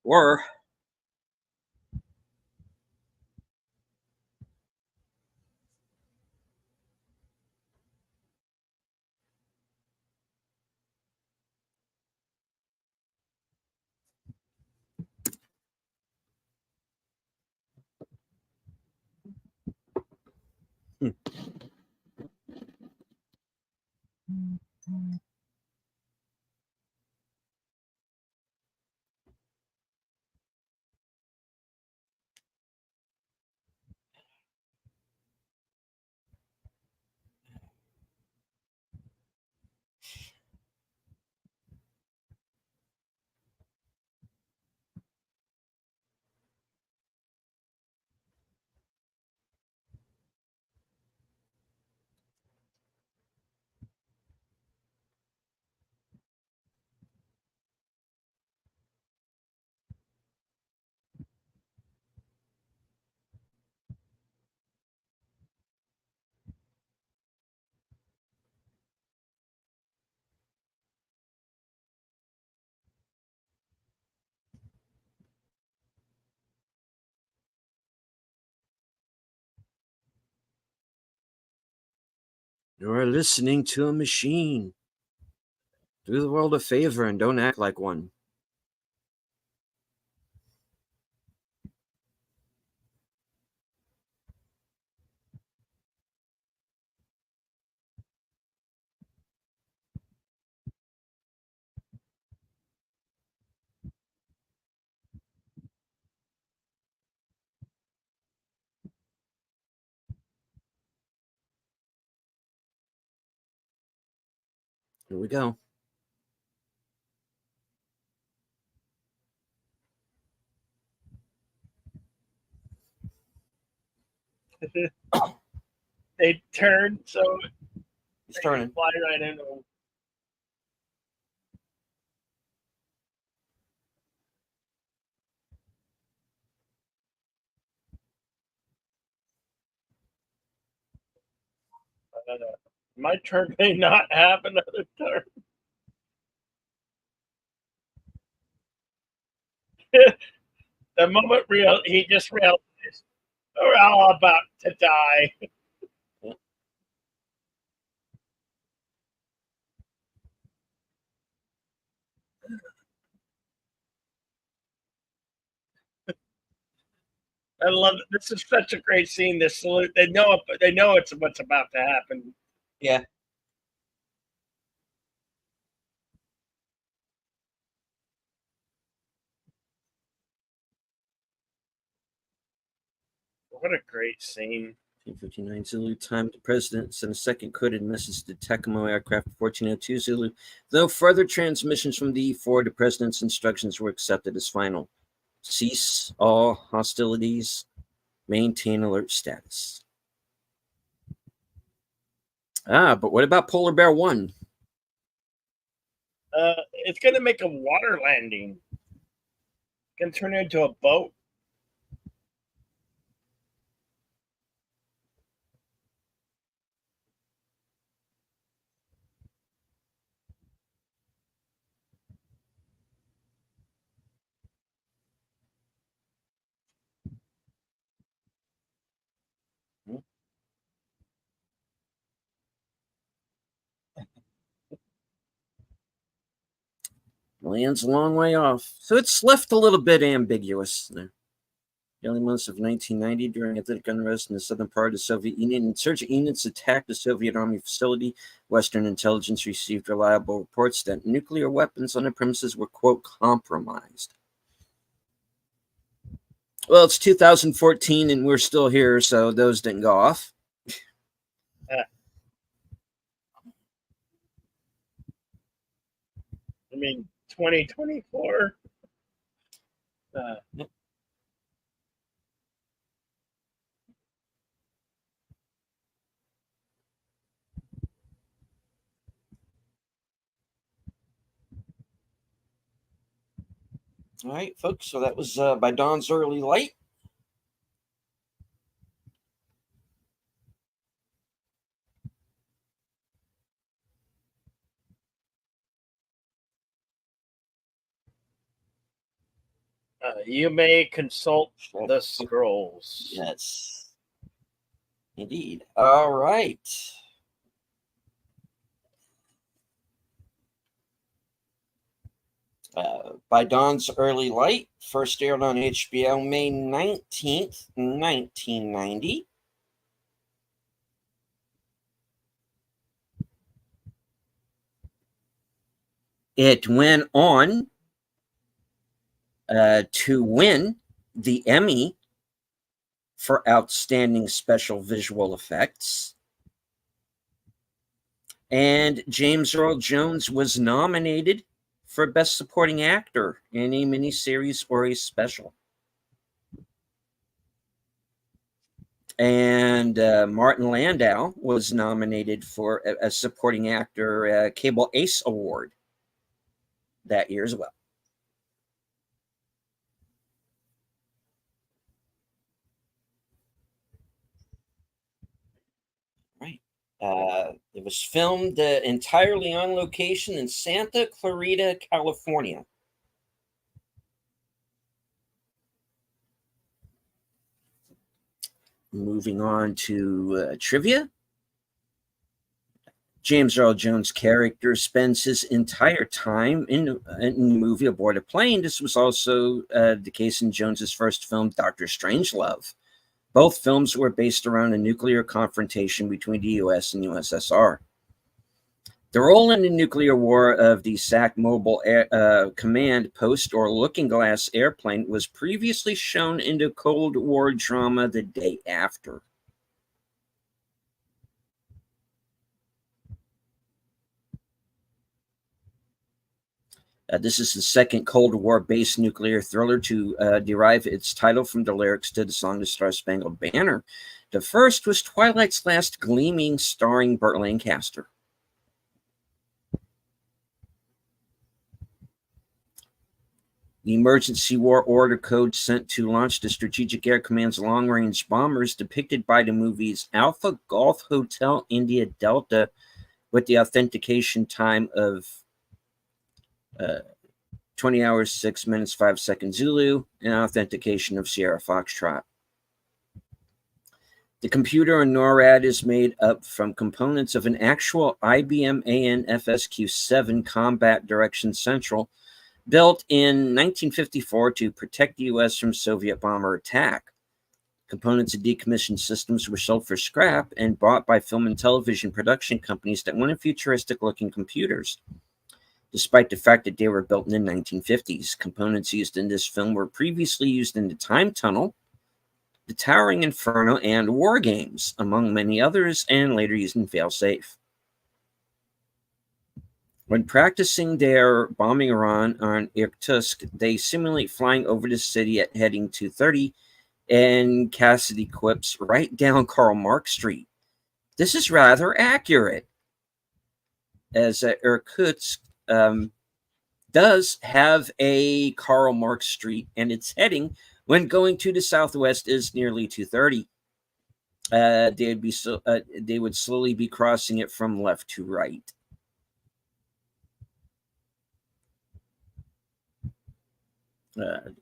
Or you're listening to a machine. Do the world a favor and don't act like one. Here we go. They turned so He's they turning. fly right into them. My turn may not have another turn. The moment he just realized we're all about to die. I love it. This is such a great scene. This salute. They know it. They know it's what's about to happen. Yeah. What a great scene. 1959 Zulu time. The president sent a second coded message to Tecmo aircraft 1402 Zulu. Though further transmissions from the E4, the president's instructions were accepted as final. Cease all hostilities. Maintain alert status. But what about Polar Bear 1? It's going to make a water landing. It's going to turn into a boat. Land's a long way off. So it's left a little bit ambiguous there. The early months of 1990, during ethnic unrest in the southern part of the Soviet Union, insurgent units attacked the Soviet Army facility. Western intelligence received reliable reports that nuclear weapons on the premises were, quote, compromised. Well, it's 2014 and we're still here, so those didn't go off. I mean, 2024. Yep. All right, folks. So that was By Dawn's Early Light. You may consult the scrolls. Yes. Indeed. All right. By Dawn's Early Light, first aired on HBO May 19th, 1990. It went on to win the Emmy for Outstanding Special Visual Effects. And James Earl Jones was nominated for Best Supporting Actor in a miniseries or a special. And Martin Landau was nominated for a Supporting Actor Cable Ace Award that year as well. Right. It was filmed entirely on location in Santa Clarita, California. Moving on to trivia. James Earl Jones' character spends his entire time in the movie aboard a plane. This was also the case in Jones's first film, Dr. Strangelove. Both films were based around a nuclear confrontation between the U.S. and USSR. The role in the nuclear war of the SAC Mobile Command Post or Looking Glass airplane was previously shown in the Cold War drama The Day After. This is the second Cold War-based nuclear thriller to derive its title from the lyrics to the song The Star-Spangled Banner. The first was Twilight's Last Gleaming, starring Burt Lancaster. The emergency war order code sent to launch the Strategic Air Command's long-range bombers depicted by the movie's Alpha Golf Hotel India Delta with the authentication time of 20 hours, 6 minutes, 5 seconds Zulu, and authentication of Sierra Foxtrot. The computer in NORAD is made up from components of an actual IBM AN/FSQ-7 Combat Direction Central built in 1954 to protect the U.S. from Soviet bomber attack. Components of decommissioned systems were sold for scrap and bought by film and television production companies that wanted futuristic-looking computers. Despite the fact that they were built in the 1950s, components used in this film were previously used in the Time Tunnel, the Towering Inferno, and War Games, among many others, and later used in Failsafe. When practicing their bombing run on Irkutsk, they simulate flying over the city at heading 230, and Cassidy quips, right down Karl Marx Street. This is rather accurate, as Irkutsk does have a Karl Marx Street, and its heading when going to the southwest is nearly 230. They would slowly be crossing it from left to right.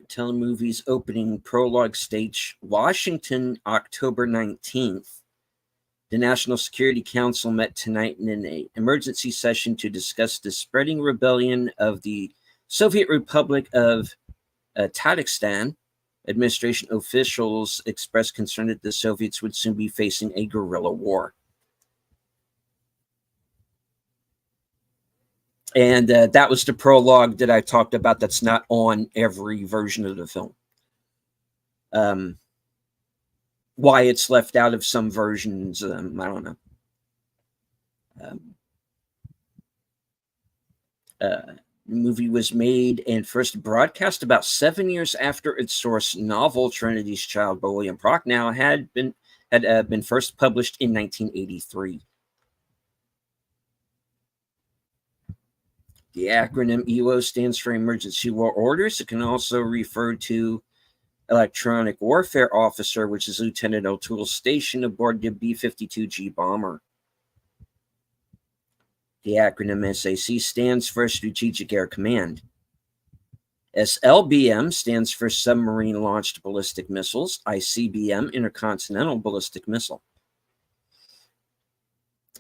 Telemovie's opening prologue stage, Washington, October 19th. The National Security Council met tonight in an emergency session to discuss the spreading rebellion of the Soviet Republic of Tajikistan, administration officials expressed concern that the Soviets would soon be facing a guerrilla war. And that was the prologue that I talked about that's not on every version of the film. Why it's left out of some versions, I don't know. The movie was made and first broadcast about 7 years after its source novel, Trinity's Child by William Procknow, had been first published in 1983. The acronym EWO stands for Emergency War Orders. It can also refer to Electronic Warfare Officer, which is Lieutenant O'Toole's station aboard the B-52G bomber. The acronym SAC stands for Strategic Air Command. SLBM stands for Submarine Launched Ballistic Missiles. ICBM, Intercontinental Ballistic Missile.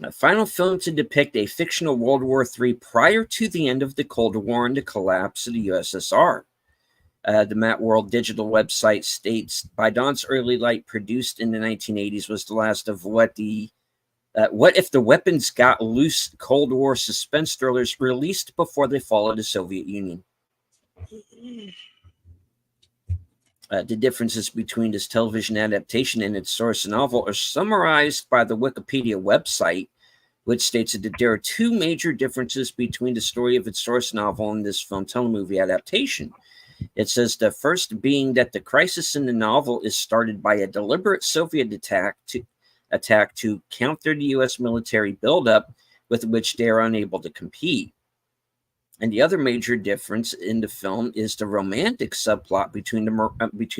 A final film to depict a fictional World War III prior to the end of the Cold War and the collapse of the USSR. The Matt World digital website states, by dawn's early light, produced in the 1980s, was the last of what if the weapons got loose Cold War suspense thrillers released before they followed the Soviet Union. The differences between this television adaptation and its source novel are summarized by the Wikipedia website, which states that there are two major differences between the story of its source novel and this film telemovie adaptation. It says the first being that the crisis in the novel is started by a deliberate Soviet attack to counter the U.S. military buildup with which they are unable to compete. And the other major difference in the film is the romantic subplot between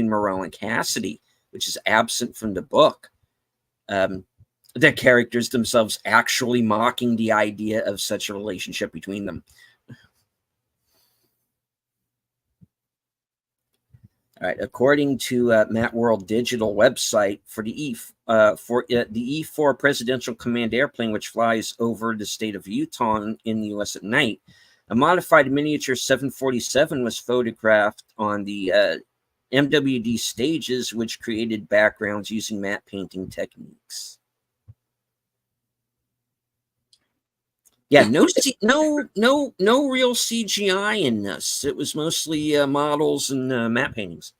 Morell and Cassidy, which is absent from the book. The characters themselves actually mocking the idea of such a relationship between them. All right, according to Matt World Digital website, for the E-4 Presidential Command airplane, which flies over the state of Utah in the U.S. at night, a modified miniature 747 was photographed on the MWD stages, which created backgrounds using matte painting techniques. Yeah, no real CGI in this. It was mostly models and matte paintings.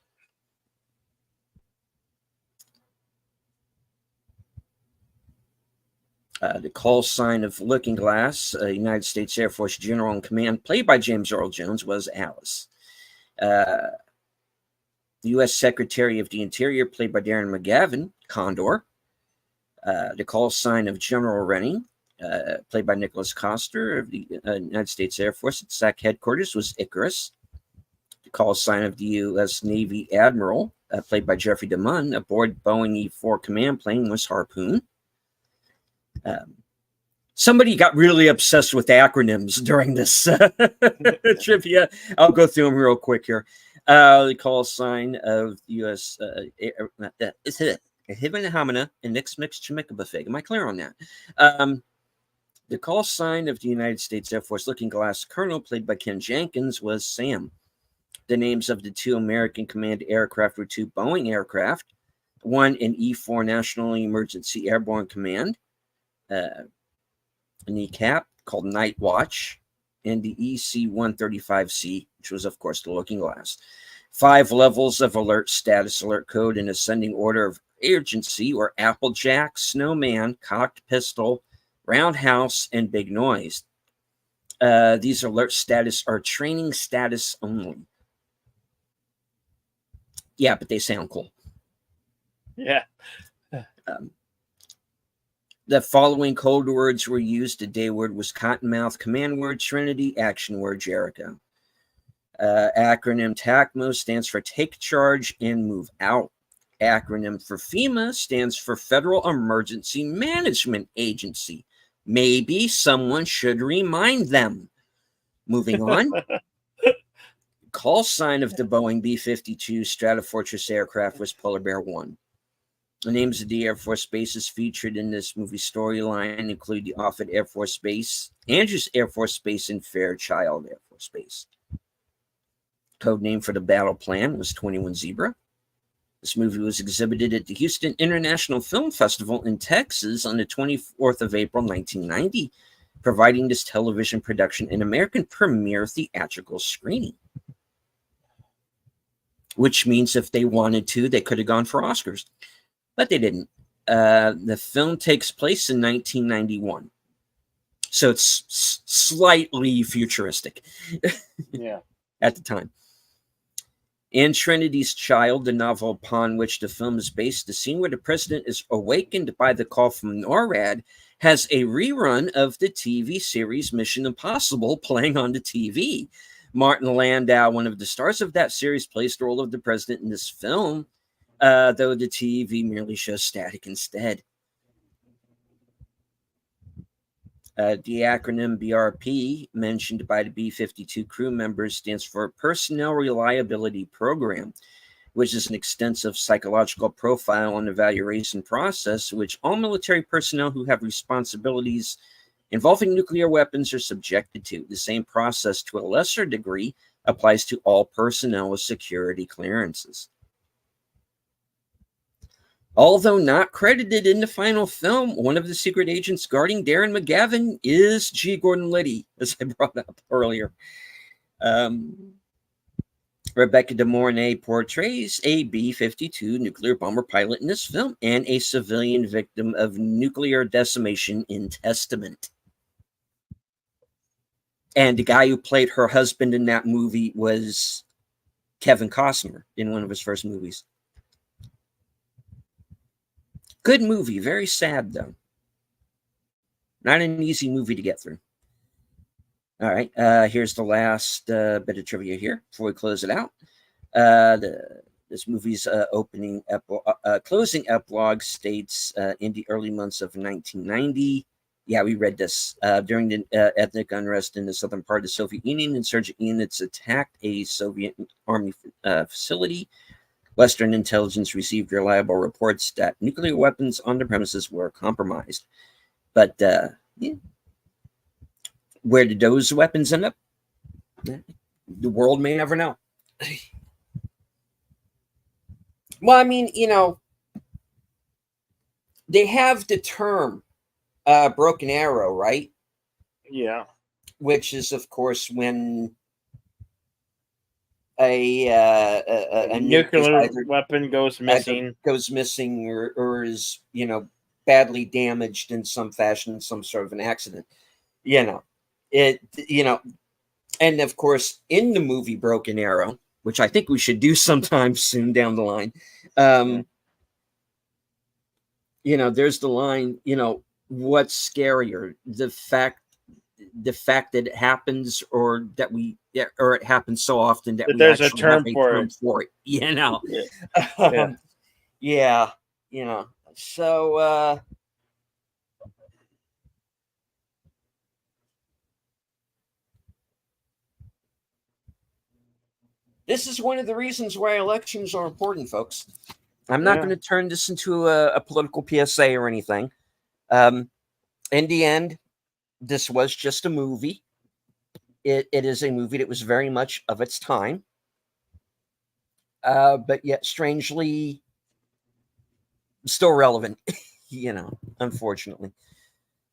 The call sign of Looking Glass, United States Air Force General in Command, played by James Earl Jones, was Alice. The U.S. Secretary of the Interior, played by Darren McGavin, Condor. The call sign of General Rennie, played by Nicholas Coster of the United States Air Force at SAC headquarters, was Icarus. The call sign of the U.S. Navy Admiral, played by Jeffrey DeMunn, aboard Boeing E-4 command plane, was Harpoon. Somebody got really obsessed with acronyms during this trivia. I'll go through them real quick here. The call sign of the U.S. Hibana and Nix Mix Chimicabafig. Am I clear on that? The call sign of the United States Air Force Looking Glass Colonel, played by Ken Jenkins, was Sam. The names of the two American command aircraft were two Boeing aircraft, one an E-4 National Emergency Airborne Command, an ECAP called Night Watch, and the EC-135C, which was, of course, the Looking Glass. 5 levels of alert, status alert code in ascending order of urgency were Applejack, Snowman, Cocked Pistol, Roundhouse, and Big Noise. These alert status are training status only. Yeah, but they sound cool. Yeah. The following code words were used. The day word was Cottonmouth, command word Trinity, action word Jericho. Acronym TACMO stands for Take Charge and Move Out. Acronym for FEMA stands for Federal Emergency Management Agency. Maybe someone should remind them. Moving on. Call sign of the Boeing B-52 Stratofortress aircraft was Polar Bear 1. The names of the Air Force bases featured in this movie storyline include the Offutt Air Force Base, Andrews Air Force Base, and Fairchild Air Force Base. Code name for the battle plan was 21 Zebra. This movie was exhibited at the Houston International Film Festival in Texas on the 24th of April, 1990, providing this television production an American premiere theatrical screening. Which means if they wanted to, they could have gone for Oscars. But they didn't. The film takes place in 1991. So it's slightly futuristic. Yeah. At the time. In Trinity's Child, the novel upon which the film is based, the scene where the president is awakened by the call from NORAD has a rerun of the TV series Mission Impossible playing on the TV. Martin Landau, one of the stars of that series, plays the role of the president in this film, though the TV merely shows static instead. The acronym BRP, mentioned by the B-52 crew members, stands for Personnel Reliability Program, which is an extensive psychological profile and evaluation process which all military personnel who have responsibilities involving nuclear weapons are subjected to. The same process, to a lesser degree, applies to all personnel with security clearances. Although not credited in the final film, one of the secret agents guarding Darren McGavin is G. Gordon Liddy, as I brought up earlier. Rebecca De Mornay portrays a B-52 nuclear bomber pilot in this film and a civilian victim of nuclear decimation in Testament. And the guy who played her husband in that movie was Kevin Costner in one of his first movies. Good movie, very sad though. Not an easy movie to get through. All right, here's the last bit of trivia here before we close it out. This movie's closing epilogue states in the early months of 1990. Yeah, we read this. During the ethnic unrest in the southern part of the Soviet Union, insurgent units attacked a Soviet army facility. Western intelligence received reliable reports that nuclear weapons on the premises were compromised. But yeah. Where did those weapons end up? The world may never know. Well, I mean, they have the term broken arrow, right? Yeah. Which is, of course, when a nuclear weapon goes missing. Or is, badly damaged in some fashion in some sort of an accident. And of course, in the movie Broken Arrow, which I think we should do sometime soon down the line, there's the line, what's scarier, the fact that it happens, or it happens so often that we there's actually a term have a for term it. for it. So this is one of the reasons why elections are important, folks. I'm not going to turn this into a political PSA or anything. In the end, this was just a movie. It is a movie that was very much of its time. But yet strangely still relevant, unfortunately.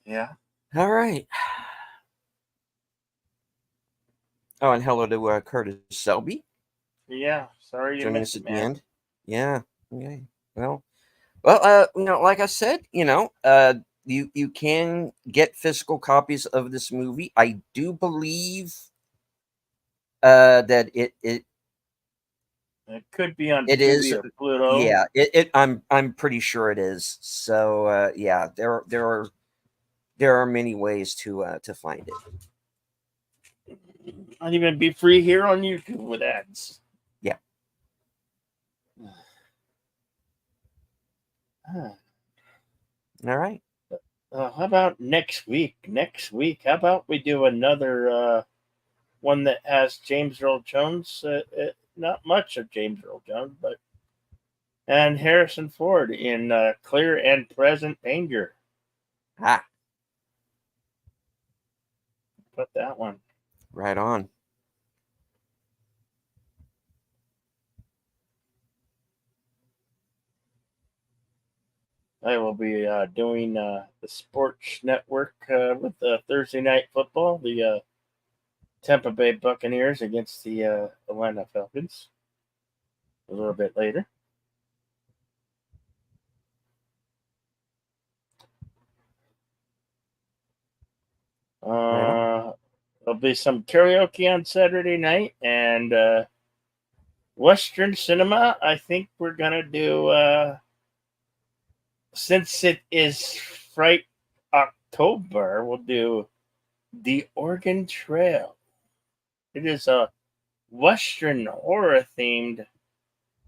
Yeah. All right. Oh, and hello to Curtis Selby. Yeah, sorry you missed us at it, man. The end. Yeah. Okay. Well, like I said, you can get physical copies of this movie. I do believe that it could be on it Tubi is or Pluto. Yeah, I'm pretty sure it is. So yeah, there are many ways to find it. Might even be free here on YouTube with ads. Yeah. All right. How about next week? How about we do another one that has James Earl Jones? Not much of James Earl Jones, and Harrison Ford in Clear and Present Danger. Put that one. Right on. I will be doing the Sports Network with Thursday night football, the Tampa Bay Buccaneers against the Atlanta Falcons a little bit later. There'll be some karaoke on Saturday night and Western cinema. I think we're gonna do since it is Fright October. We'll do The Oregon Trail. It is a Western horror themed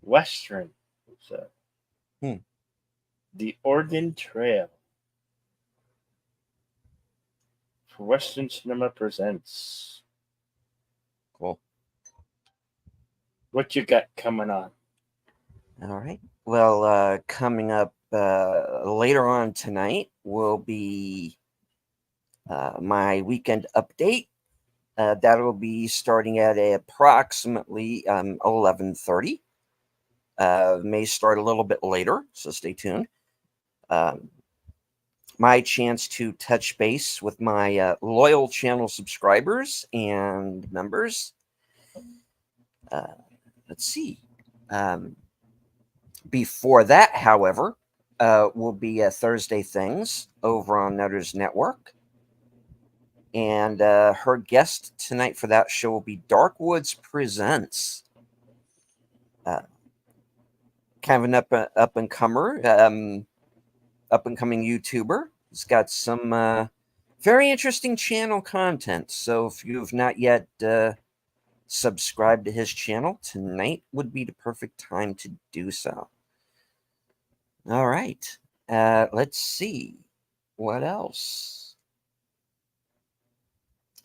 Western. So, The Oregon Trail for Western Cinema Presents. Cool. What you got coming on? All right. Well, coming up later on tonight will be my weekend update. That'll be starting at approximately 11:30. May start a little bit later, so stay tuned. My chance to touch base with my loyal channel subscribers and members. Let's see. Before that, however, will be Thursday Things over on Nutters Network. And her guest tonight for that show will be Dark Woods Presents. Kind of an up and coming YouTuber. He's got some very interesting channel content. So if you've not yet subscribed to his channel, tonight would be the perfect time to do so. All right. Let's see. What else?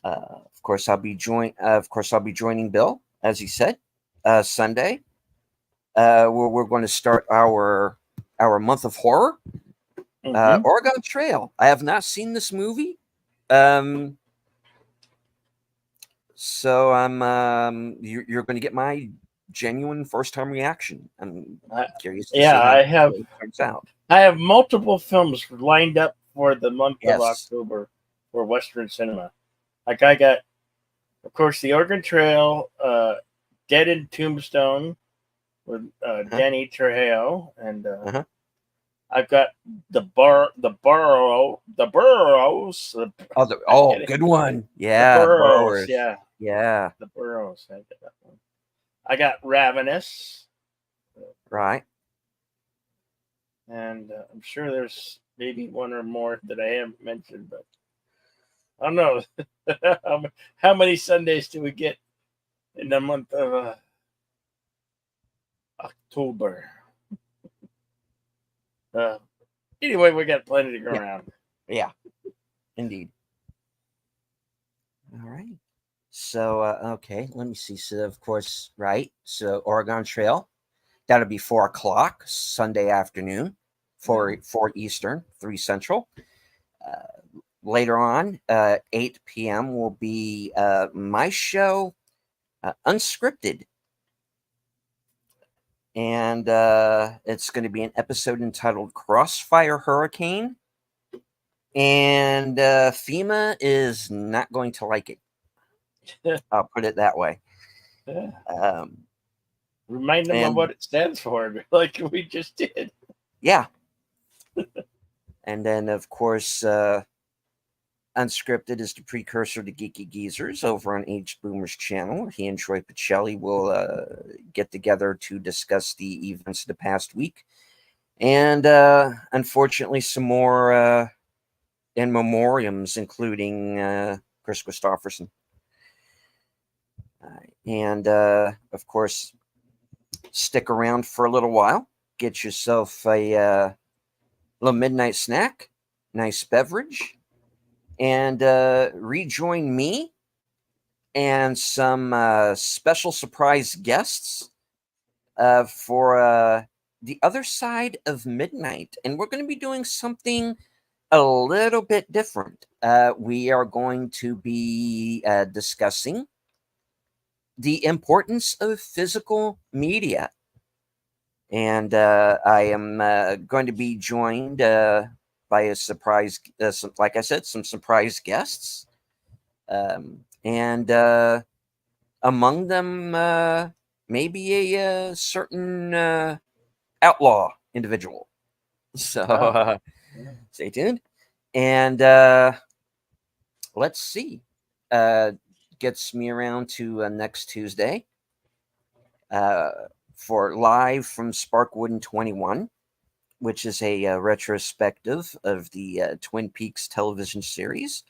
Of course, I'll be joining Bill, as he said, Sunday. We're going to start our month of horror. Oregon Trail. I have not seen this movie. So I'm you're going to get my genuine first time reaction. I'm curious to see how it turns out. I have multiple films lined up for the month of October for Western cinema. Like I got, of course, The Oregon Trail, Dead in Tombstone with Danny Trejo, and I've got the Burrows. Good one. Yeah, the Burrows. Burrowers. Yeah. The Burrows. I got that one. I got Ravenous. Right. And I'm sure there's maybe one or more that I haven't mentioned, but I don't know. How many Sundays do we get in the month of October? Anyway, we got plenty to go around. Yeah, indeed. All right. So, okay, let me see. So, of course, right. So, Oregon Trail, that'll be 4:00 Sunday afternoon, 4 Eastern, 3 Central. Later on, 8 p.m. will be my show, Unscripted. And it's going to be an episode entitled Crossfire Hurricane. And FEMA is not going to like it. I'll put it that way. Remind them of what it stands for, like we just did. Yeah. And then, of course, Unscripted is the precursor to Geeky Geezers over on Aged Boomer's channel. He and Troy Pacelli will get together to discuss the events of the past week. And unfortunately, some more in memoriams, including Chris Christopherson. And, of course, stick around for a little while. Get yourself a little midnight snack, nice beverage, and rejoin me and some special surprise guests for the other side of midnight. And we're going to be doing something a little bit different. We are going to be discussing the importance of physical media. And I am going to be joined by a surprise, like I said, some surprise guests. And among them, maybe a certain outlaw individual. So stay tuned. And let's see. Gets me around to next Tuesday for Live from Sparkwood and 21, which is a retrospective of the Twin Peaks television series.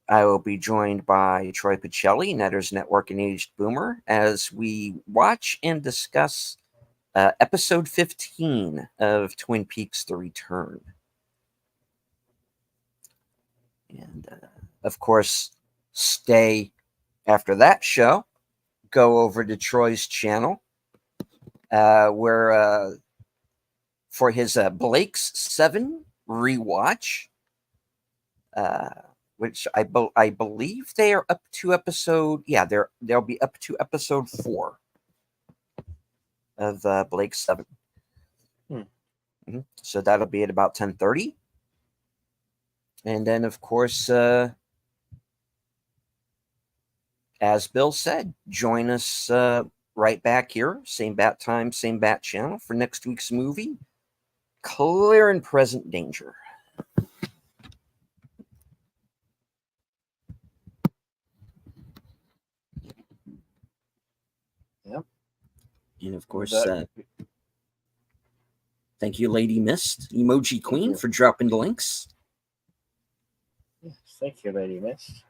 I will be joined by Troy Pacelli, Netters Network and Aged Boomer, as we watch and discuss episode 15 of Twin Peaks The Return. And, of course, stay after that show. Go over to Troy's channel, where for his Blake's 7 rewatch, which I believe they are up to episode. Yeah, they'll be up to episode 4 of Blake's 7. Mm-hmm. So that'll be at about 10:30, and then of course, as Bill said, join us right back here, same bat time, same bat channel for next week's movie, Clear and Present Danger. Yep. And of course, thank you, Lady Mist, Emoji Queen, for dropping the links. Yes, thank you, Lady Mist.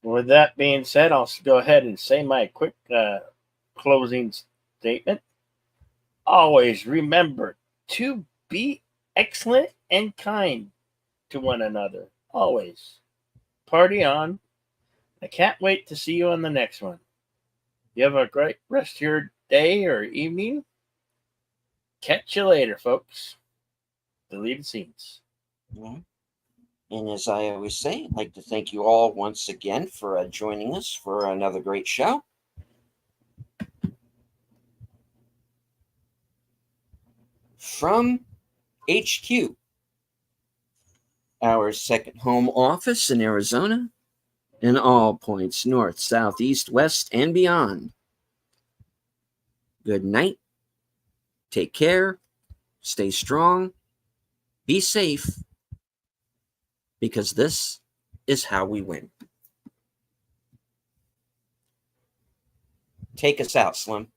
With that being said, I'll go ahead and say my quick closing statement. Always remember to be excellent and kind to one another. Always. Party on. I can't wait to see you on the next one. You have a great rest of your day or evening. Catch you later, folks. Deleted scenes. Mm-hmm. And as I always say, I'd like to thank you all once again for joining us for another great show. From HQ, our second home office in Arizona, and all points north, south, east, west, and beyond. Good night. Take care. Stay strong. Be safe. Because this is how we win. Take us out, Slim.